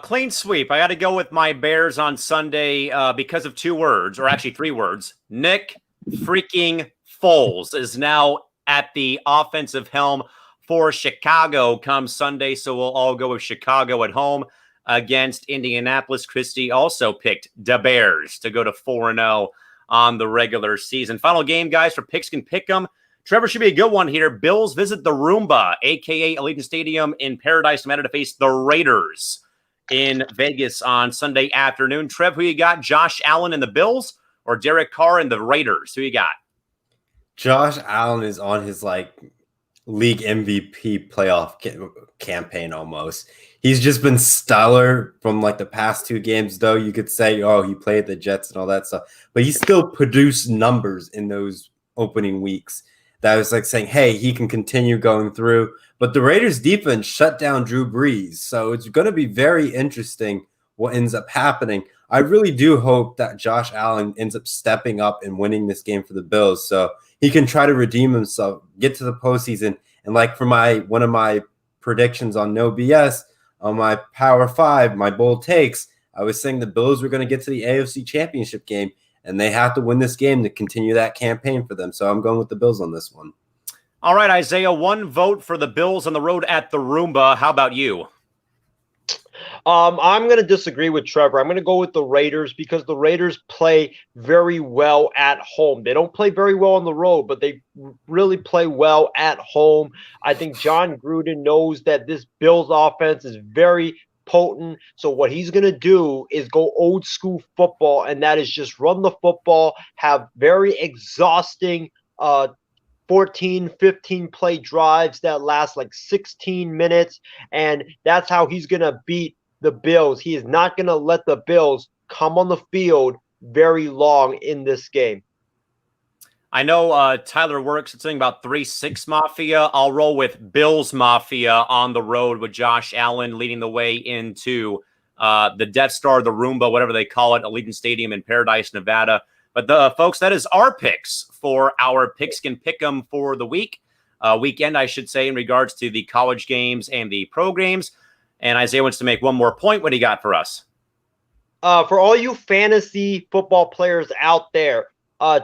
Clean sweep. I got to go with my Bears on Sunday because of 2 words, or actually 3 words. Nick freaking Foles is now at the offensive helm for Chicago come Sunday, so we'll all go with Chicago at home against Indianapolis. Christie also picked the Bears to go to 4-0 on the regular season. Final game, guys, for Pigskin Pick'em. Trevor, should be a good one here. Bills visit the Roomba, a.k.a. Allegiant Stadium in Paradise, Nevada, to face the Raiders in Vegas on Sunday afternoon. Trev, who you got? Josh Allen and the Bills or Derek Carr and the Raiders? Who you got? Josh Allen is on his league MVP playoff campaign almost. He's just been stellar from the past 2 games, though. You could say, oh, he played the Jets and all that stuff, but he still produced numbers in those opening weeks. That was saying, hey, he can continue going through. But the Raiders defense shut down Drew Brees. So it's going to be very interesting what ends up happening. I really do hope that Josh Allen ends up stepping up and winning this game for the Bills so he can try to redeem himself, get to the postseason. And for one of my predictions on No BS, on my Power 5, my bold takes, I was saying the Bills were going to get to the AFC Championship game, and they have to win this game to continue that campaign for them. So I'm going with the Bills on this one. All right, Isaiah, 1 vote for the Bills on the road at the Roomba. How about you? I'm going to disagree with Trevor. I'm going to go with the Raiders because the Raiders play very well at home. They don't play very well on the road, but they really play well at home. I think John Gruden knows that this Bills offense is very potent. So what he's going to do is go old school football, and that is just run the football, have very exhausting 14, 15 play drives that last 16 minutes. And that's how he's going to beat the Bills. He is not going to let the Bills come on the field very long in this game. I know Tyler works at something about 3-6 Mafia. I'll roll with Bills Mafia on the road with Josh Allen leading the way into the Death Star, the Roomba, whatever they call it, Allegiant Stadium in Paradise, Nevada. But folks, that is our picks for our Pigskin Pick'em for the weekend, I should say, in regards to the college games and the pro games. And Isaiah wants to make one more point. What do you got for us? For all you fantasy football players out there,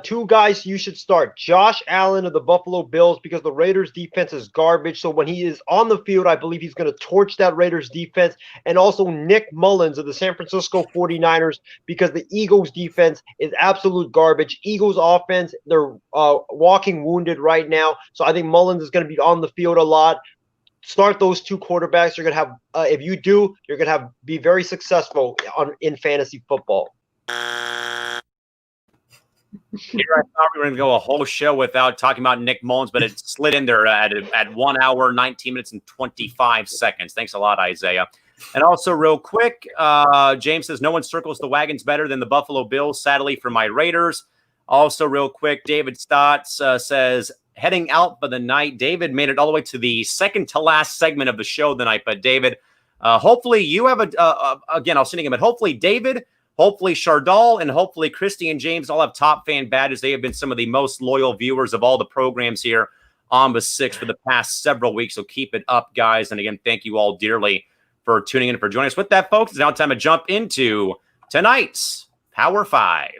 Two guys you should start. Josh Allen of the Buffalo Bills, because the Raiders defense is garbage. So when he is on the field, I believe he's going to torch that Raiders defense. And also Nick Mullins of the San Francisco 49ers, because the Eagles defense is absolute garbage. Eagles offense, they're walking wounded right now. So I think Mullins is going to be on the field a lot. Start those two quarterbacks. You're going to have, if you do, you're going to be very successful in fantasy football. Here I thought we were going to go a whole show without talking about Nick Mullins, but it slid in there at 1 hour, 19 minutes, and 25 seconds. Thanks a lot, Isaiah. And also, real quick, James says, no one circles the wagons better than the Buffalo Bills, sadly, for my Raiders. Also, real quick, David Stotts says, heading out for the night. David made it all the way to the second to last segment of the show tonight. But, David, hopefully you have again, I'll send him, but hopefully David, hopefully Chardal, and hopefully Christy and James all have top fan badges. They have been some of the most loyal viewers of all the programs here on the 6 for the past several weeks. So keep it up, guys. And again, thank you all dearly for tuning in and for joining us. With that, folks, it's now time to jump into tonight's Power 5.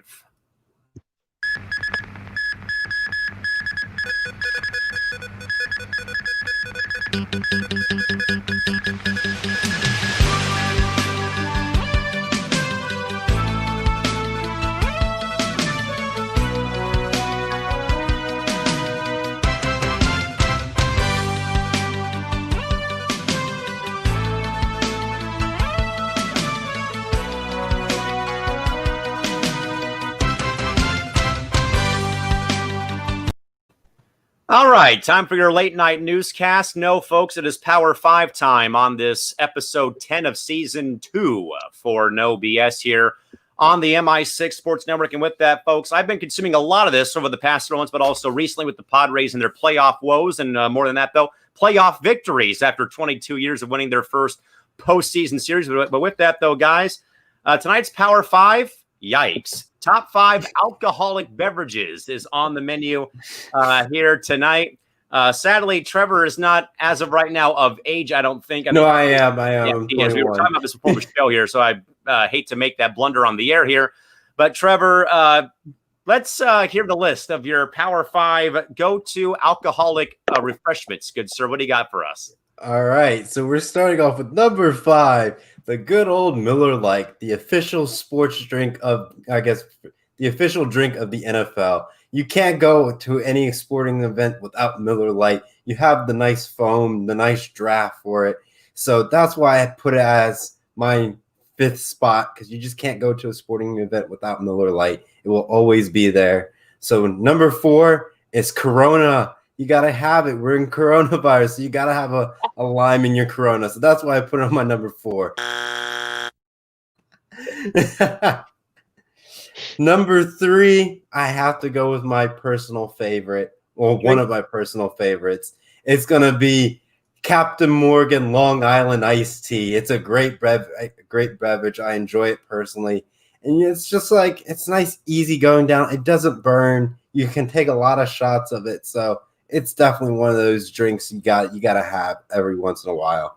All right, time for your late night newscast. No, folks, it is Power 5 time on this episode 10 of season 2 for No BS here on the MI6 Sports Network. And with that, folks, I've been consuming a lot of this over the past several months, but also recently with the Padres and their playoff woes. And more than that, though, playoff victories after 22 years of winning their first postseason series. But with that, though, guys, tonight's Power 5, yikes. Top 5 alcoholic beverages is on the menu here tonight. Sadly, Trevor is not, as of right now, of age, I don't think. I am. Yes, we were talking about this before the show here, so I hate to make that blunder on the air here. But, Trevor, let's hear the list of your Power 5 go-to alcoholic refreshments. Good sir, what do you got for us? All right, so we're starting off with number 5, the good old Miller Lite, the official sports drink of, I guess, the official drink of the NFL. You can't go to any sporting event without Miller Lite. You have the nice foam, the nice draft for it. So that's why I put it as my 5th spot, because you just can't go to a sporting event without Miller Lite. It will always be there. So number 4 is Corona. You got to have it. We're in coronavirus, so you got to have a lime in your Corona. So that's why I put it on my number 4. Number 3, I have to go with my personal favorite, or one of my personal favorites. It's going to be Captain Morgan Long Island iced tea. It's a great beverage. I enjoy it personally. And it's just like, it's nice, easy going down. It doesn't burn. You can take a lot of shots of it. So it's definitely one of those drinks you got to have every once in a while.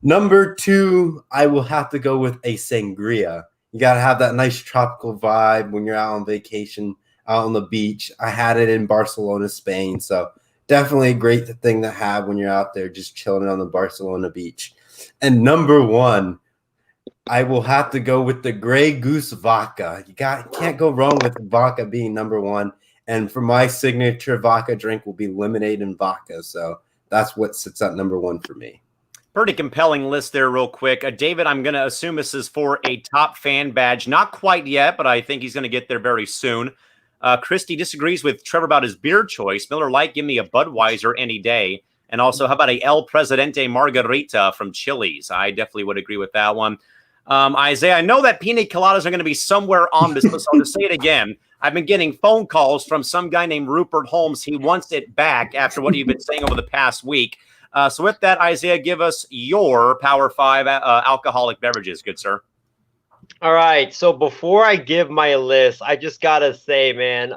Number 2, I will have to go with a sangria. You got to have that nice tropical vibe when you're out on vacation, out on the beach. I had it in Barcelona, Spain. So definitely a great thing to have when you're out there just chilling on the Barcelona beach. And number 1, I will have to go with the Grey Goose vodka. You can't go wrong with vodka being number 1. And for my signature vodka drink will be lemonade and vodka. So that's what sits at number 1 for me. Pretty compelling list there real quick. David, I'm going to assume this is for a top fan badge. Not quite yet, but I think he's going to get there very soon. Christy disagrees with Trevor about his beer choice. Miller Lite, give me a Budweiser any day. And also, how about a El Presidente Margarita from Chili's? I definitely would agree with that one. Isaiah, I know that pina coladas are going to be somewhere on this list. I'll just say it again. I've been getting phone calls from some guy named Rupert Holmes. He wants it back after what you've been saying over the past week. So with that, Isaiah, give us your Power 5 alcoholic beverages, good sir. All right. So before I give my list, I just got to say, man,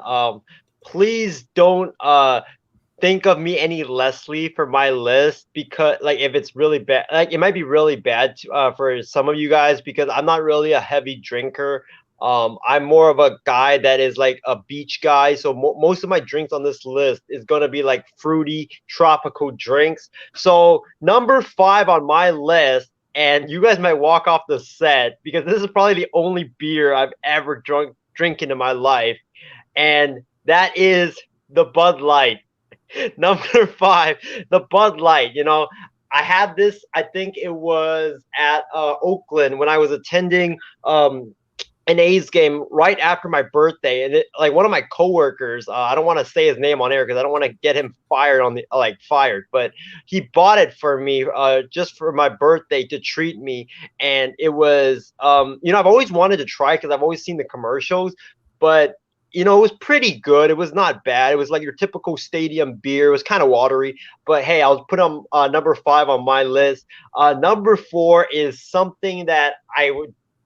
please don't think of me any lessly for my list, because like if it's really bad, like it might be really bad for some of you guys, because I'm not really a heavy drinker. I'm more of a guy that is like a beach guy. So most of my drinks on this list is going to be like fruity tropical drinks. So number 5 on my list, and you guys might walk off the set because this is probably the only beer I've ever drinking in my life. And that is the Bud Light. Number 5, the Bud Light. You know, I had this, I think it was at Oakland when I was attending an A's game right after my birthday, and like one of my coworkers, I don't want to say his name on air because I don't want to get him fired fired, but he bought it for me just for my birthday to treat me, and it was I've always wanted to try because I've always seen the commercials, but it was pretty good. It was not bad. It was like your typical stadium beer. It was kind of watery, but hey, I'll put on number 5 on my list. Number 4 is something that I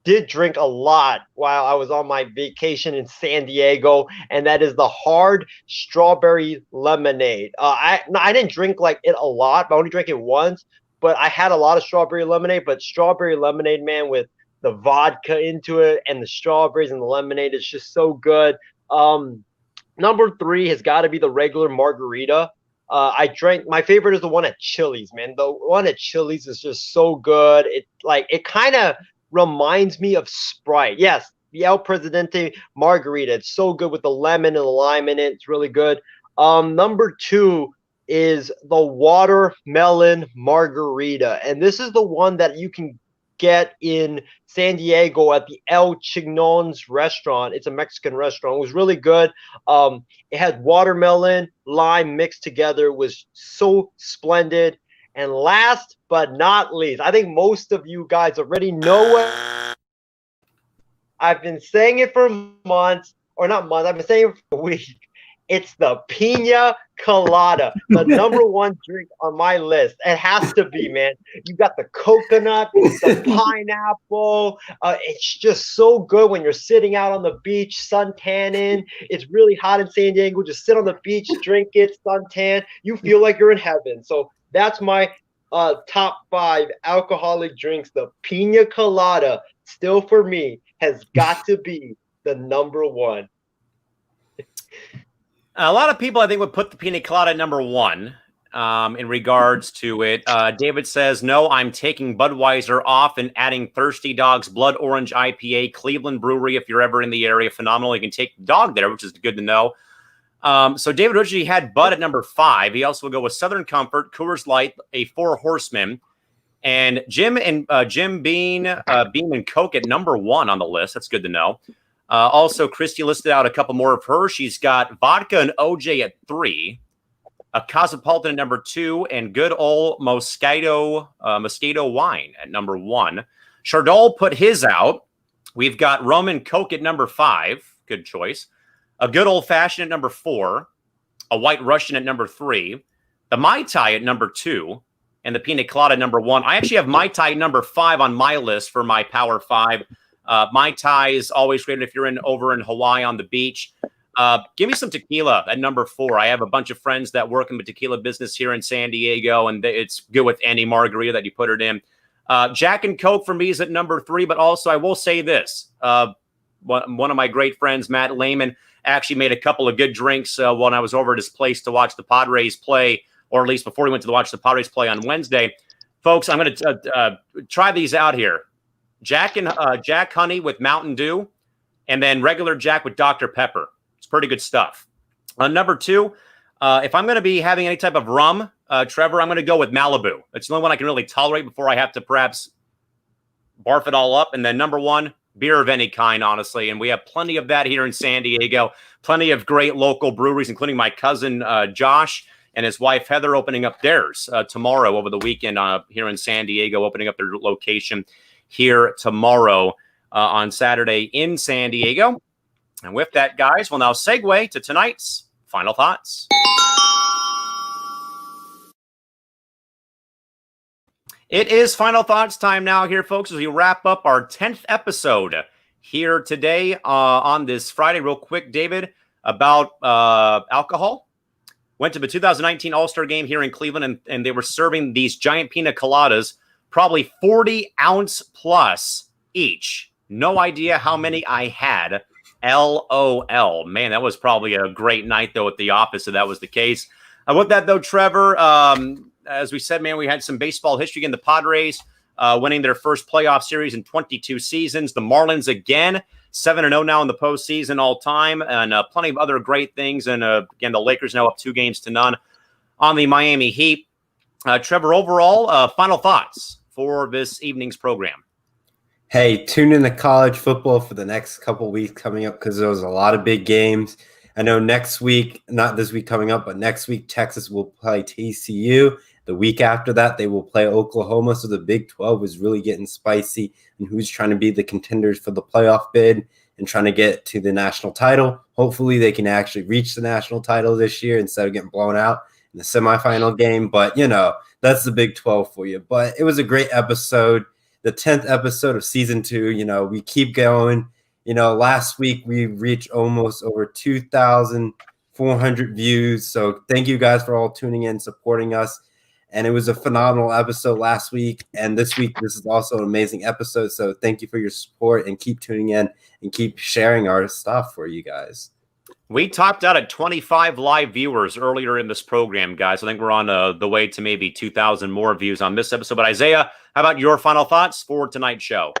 did drink a lot while I was on my vacation in San Diego, and that is the hard strawberry lemonade. I didn't drink like it a lot, but I only drank it once, but I had a lot of strawberry lemonade. But strawberry lemonade, man, with the vodka into it and the strawberries and the lemonade, it's just so good. Number 3 has got to be the regular margarita. I drank, my favorite is the one at Chili's, man. The one at Chili's is just so good. It kind of reminds me of Sprite. Yes, the El Presidente margarita. It's so good with the lemon and the lime in it. It's really good. Number 2 is the watermelon margarita. And this is the one that you can get in San Diego at the El Chignon's restaurant. It's a Mexican restaurant. It was really good. It had watermelon, lime mixed together. It was so splendid. And last but not least, I think most of you guys already know it. I've been saying it for months, or not months, I've been saying it for a week. It's the Pina Colada, the number 1 drink on my list. It has to be, man. You got the coconut, the pineapple. It's just so good when you're sitting out on the beach, sun tanning. It's really hot in San Diego. Just sit on the beach, drink it, sun tan. You feel like you're in heaven. So that's my top 5 alcoholic drinks. The Pina Colada, still for me, has got to be the number 1. A lot of people, I think, would put the Pina Colada at number 1 in regards to it. David says, no, I'm taking Budweiser off and adding Thirsty Dog's Blood Orange IPA, Cleveland Brewery. If you're ever in the area, phenomenal. You can take the dog there, which is good to know. So David originally had Bud at number 5. He also will go with Southern Comfort, Coors Light, a Four Horsemen, and Jim Beam and Coke at number 1 on the list. That's good to know. Also, Christy listed out a couple more of hers. She's got vodka and OJ at 3, a Cosmopolitan at number 2, and good old Moscato wine at number 1. Chardol put his out. We've got rum and Coke at number 5. Good choice. A good old-fashioned at number 4. A White Russian at number 3. The Mai Tai at number 2. And the Pina Colada at number 1. I actually have Mai Tai number 5 on my list for my Power 5. Mai Tai is always great if you're over in Hawaii on the beach. Give me some tequila at number 4. I have a bunch of friends that work in the tequila business here in San Diego, and it's good with any margarita that you put it in. Jack and Coke for me is at number 3, but also I will say this. One of my great friends, Matt Lehman, actually made a couple of good drinks when I was over at his place to watch the Padres play, or at least before he went to watch the Padres play on Wednesday. Folks, I'm going to try these out here. Jack Honey with Mountain Dew, and then regular Jack with Dr. Pepper. It's pretty good stuff. Number 2, if I'm going to be having any type of rum, Trevor, I'm going to go with Malibu. It's the only one I can really tolerate before I have to perhaps barf it all up. And then number 1, beer of any kind, honestly. And we have plenty of that here in San Diego. Plenty of great local breweries, including my cousin Josh and his wife Heather opening up theirs tomorrow over the weekend here in San Diego, opening up their location here tomorrow on Saturday in San Diego. And with that, guys, we'll now segue to tonight's Final Thoughts. It is Final Thoughts time now here, folks, as we wrap up our 10th episode here today on this Friday. Real quick, David, about alcohol. Went to the 2019 All-Star game here in Cleveland, and they were serving these giant pina coladas, probably 40-ounce plus each. No idea how many I had. LOL. Man, that was probably a great night, though, at the office, if that was the case. With that, though, Trevor, as we said, man, we had some baseball history in the Padres winning their first playoff series in 22 seasons. The Marlins, again, 7-0 now in the postseason all time, and plenty of other great things. And, again, the Lakers now up 2-0 on the Miami Heat. Trevor, overall, final thoughts for this evening's program. Hey, tune in to college football for the next couple weeks coming up because there's a lot of big games. I know next week, not this week coming up, but next week, Texas will play TCU. The week after that, they will play Oklahoma. So the Big 12 is really getting spicy and who's trying to be the contenders for the playoff bid and trying to get to the national title. Hopefully they can actually reach the national title this year instead of getting blown out in the semifinal game. But, that's the Big 12 for you. But it was a great episode. The 10th episode of season 2, we keep going. Last week we reached almost over 2,400 views. So thank you guys for all tuning in, supporting us. And it was a phenomenal episode last week. And this week, this is also an amazing episode. So thank you for your support and keep tuning in and keep sharing our stuff for you guys. We topped out at 25 live viewers earlier in this program, guys. I think we're on the way to maybe 2,000 more views on this episode. But Isaiah, how about your final thoughts for tonight's show?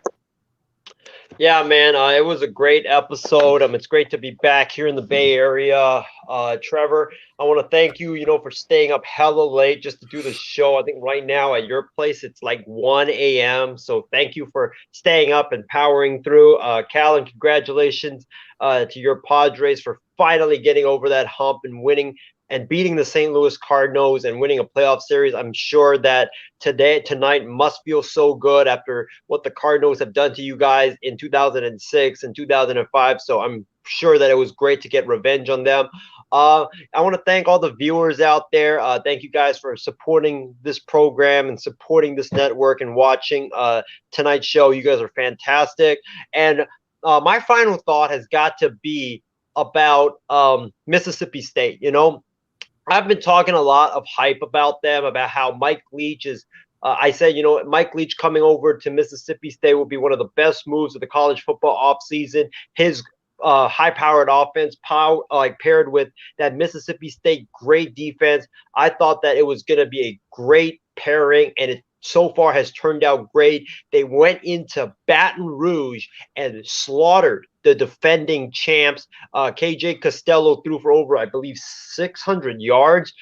Yeah, man, it was a great episode. It's great to be back here in the Bay Area. Trevor, I want to thank you, for staying up hella late just to do the show. I think right now at your place, it's like 1 a.m. So thank you for staying up and powering through. Callan, congratulations to your Padres for finally getting over that hump and winning and beating the St. Louis Cardinals and winning a playoff series. I'm sure that tonight must feel so good after what the Cardinals have done to you guys in 2006 and 2005. So I'm sure that it was great to get revenge on them. I want to thank all the viewers out there. Thank you guys for supporting this program and supporting this network and watching tonight's show. You guys are fantastic. And my final thought has got to be about Mississippi State. I've been talking a lot of hype about them, about how Mike Leach is I said, Mike Leach coming over to Mississippi State will be one of the best moves of the college football offseason. His high-powered offense paired with that Mississippi State great defense. I thought that it was going to be a great pairing, and it so far has turned out great. They went into Baton Rouge and slaughtered the defending champs. KJ Costello threw for over, I believe, 600 yards.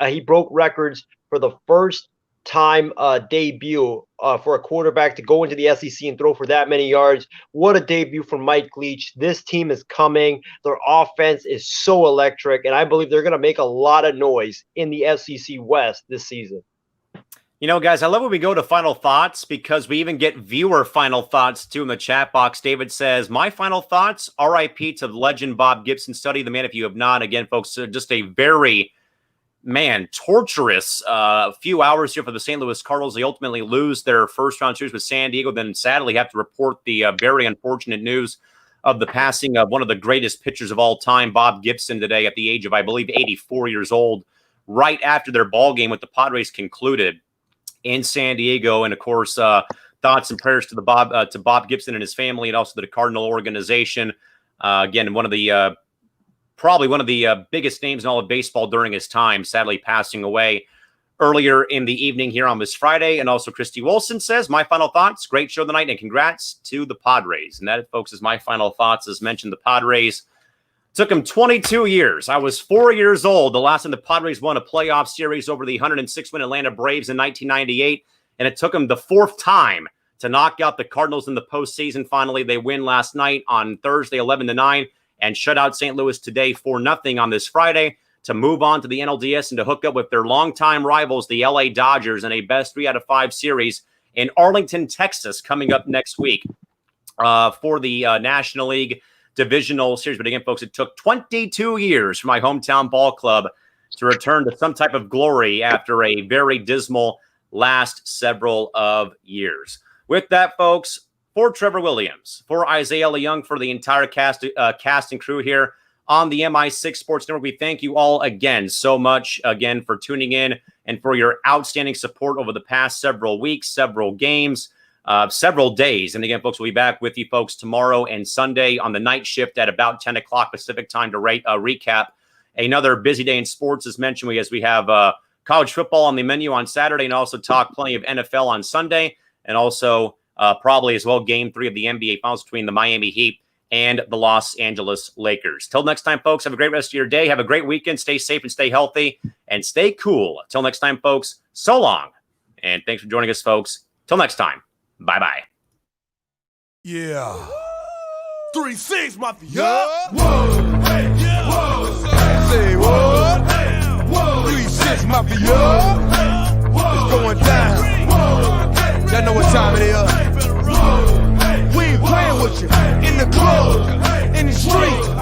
He broke records for the first time debut for a quarterback to go into the SEC and throw for that many yards. What a debut from Mike Leach. This team is coming. Their offense is so electric, and I believe they're going to make a lot of noise in the SEC West this season. Guys, I love when we go to final thoughts because we even get viewer final thoughts too in the chat box. David says, my final thoughts, RIP to the legend Bob Gibson. Study the man if you have not. Again, folks, just a very, torturous few hours here for the St. Louis Cardinals. They ultimately lose their first-round series with San Diego, then sadly have to report the very unfortunate news of the passing of one of the greatest pitchers of all time, Bob Gibson, today at the age of, I believe, 84 years old, right after their ball game with the Padres concluded in San Diego. And of course, thoughts and prayers to Bob Gibson and his family, and also the Cardinal organization. Again, probably one of the biggest names in all of baseball during his time, sadly passing away earlier in the evening here on this Friday. And also Christy Wilson says, my final thoughts, great show tonight, and congrats to the Padres. And that, folks, is my final thoughts. As mentioned, the Padres took them 22 years. I was 4 years old the last time the Padres won a playoff series over the 106-win Atlanta Braves in 1998, and it took them the fourth time to knock out the Cardinals in the postseason. Finally, they win last night on Thursday, 11-9, and shut out St. Louis today 4-0 on this Friday to move on to the NLDS and to hook up with their longtime rivals, the LA Dodgers, in a best 3-out-of-5 series in Arlington, Texas, coming up next week for the National League divisional series. But again, folks, it took 22 years for my hometown ball club to return to some type of glory after a very dismal last several of years. With that, folks, for Trevor Williams, for Isaiah Leung, for the entire cast and crew here on the MI6 Sports Network, we thank you all again so much again for tuning in and for your outstanding support over the past several weeks, several games. several days. And again, folks, we'll be back with you folks tomorrow and Sunday on the night shift at about 10 o'clock Pacific time to recap another busy day in sports. As mentioned, as we have college football on the menu on Saturday, and also talk plenty of NFL on Sunday, and also probably as well Game 3 of the NBA Finals between the Miami Heat and the Los Angeles Lakers. Till next time, folks, have a great rest of your day. Have a great weekend. Stay safe and stay healthy and stay cool. Till next time, folks, so long. And thanks for joining us, folks. Till next time. Bye-bye. Yeah. 3-6, Mafia. Yeah. Whoa. Hey. Yeah. Whoa. Say what? Hey. Whoa. 3-6 Mafia. Hey. Whoa. It's going down. Whoa. Y'all know what time it is. Whoa. Hey. We ain't playing with you. In the club, in the street.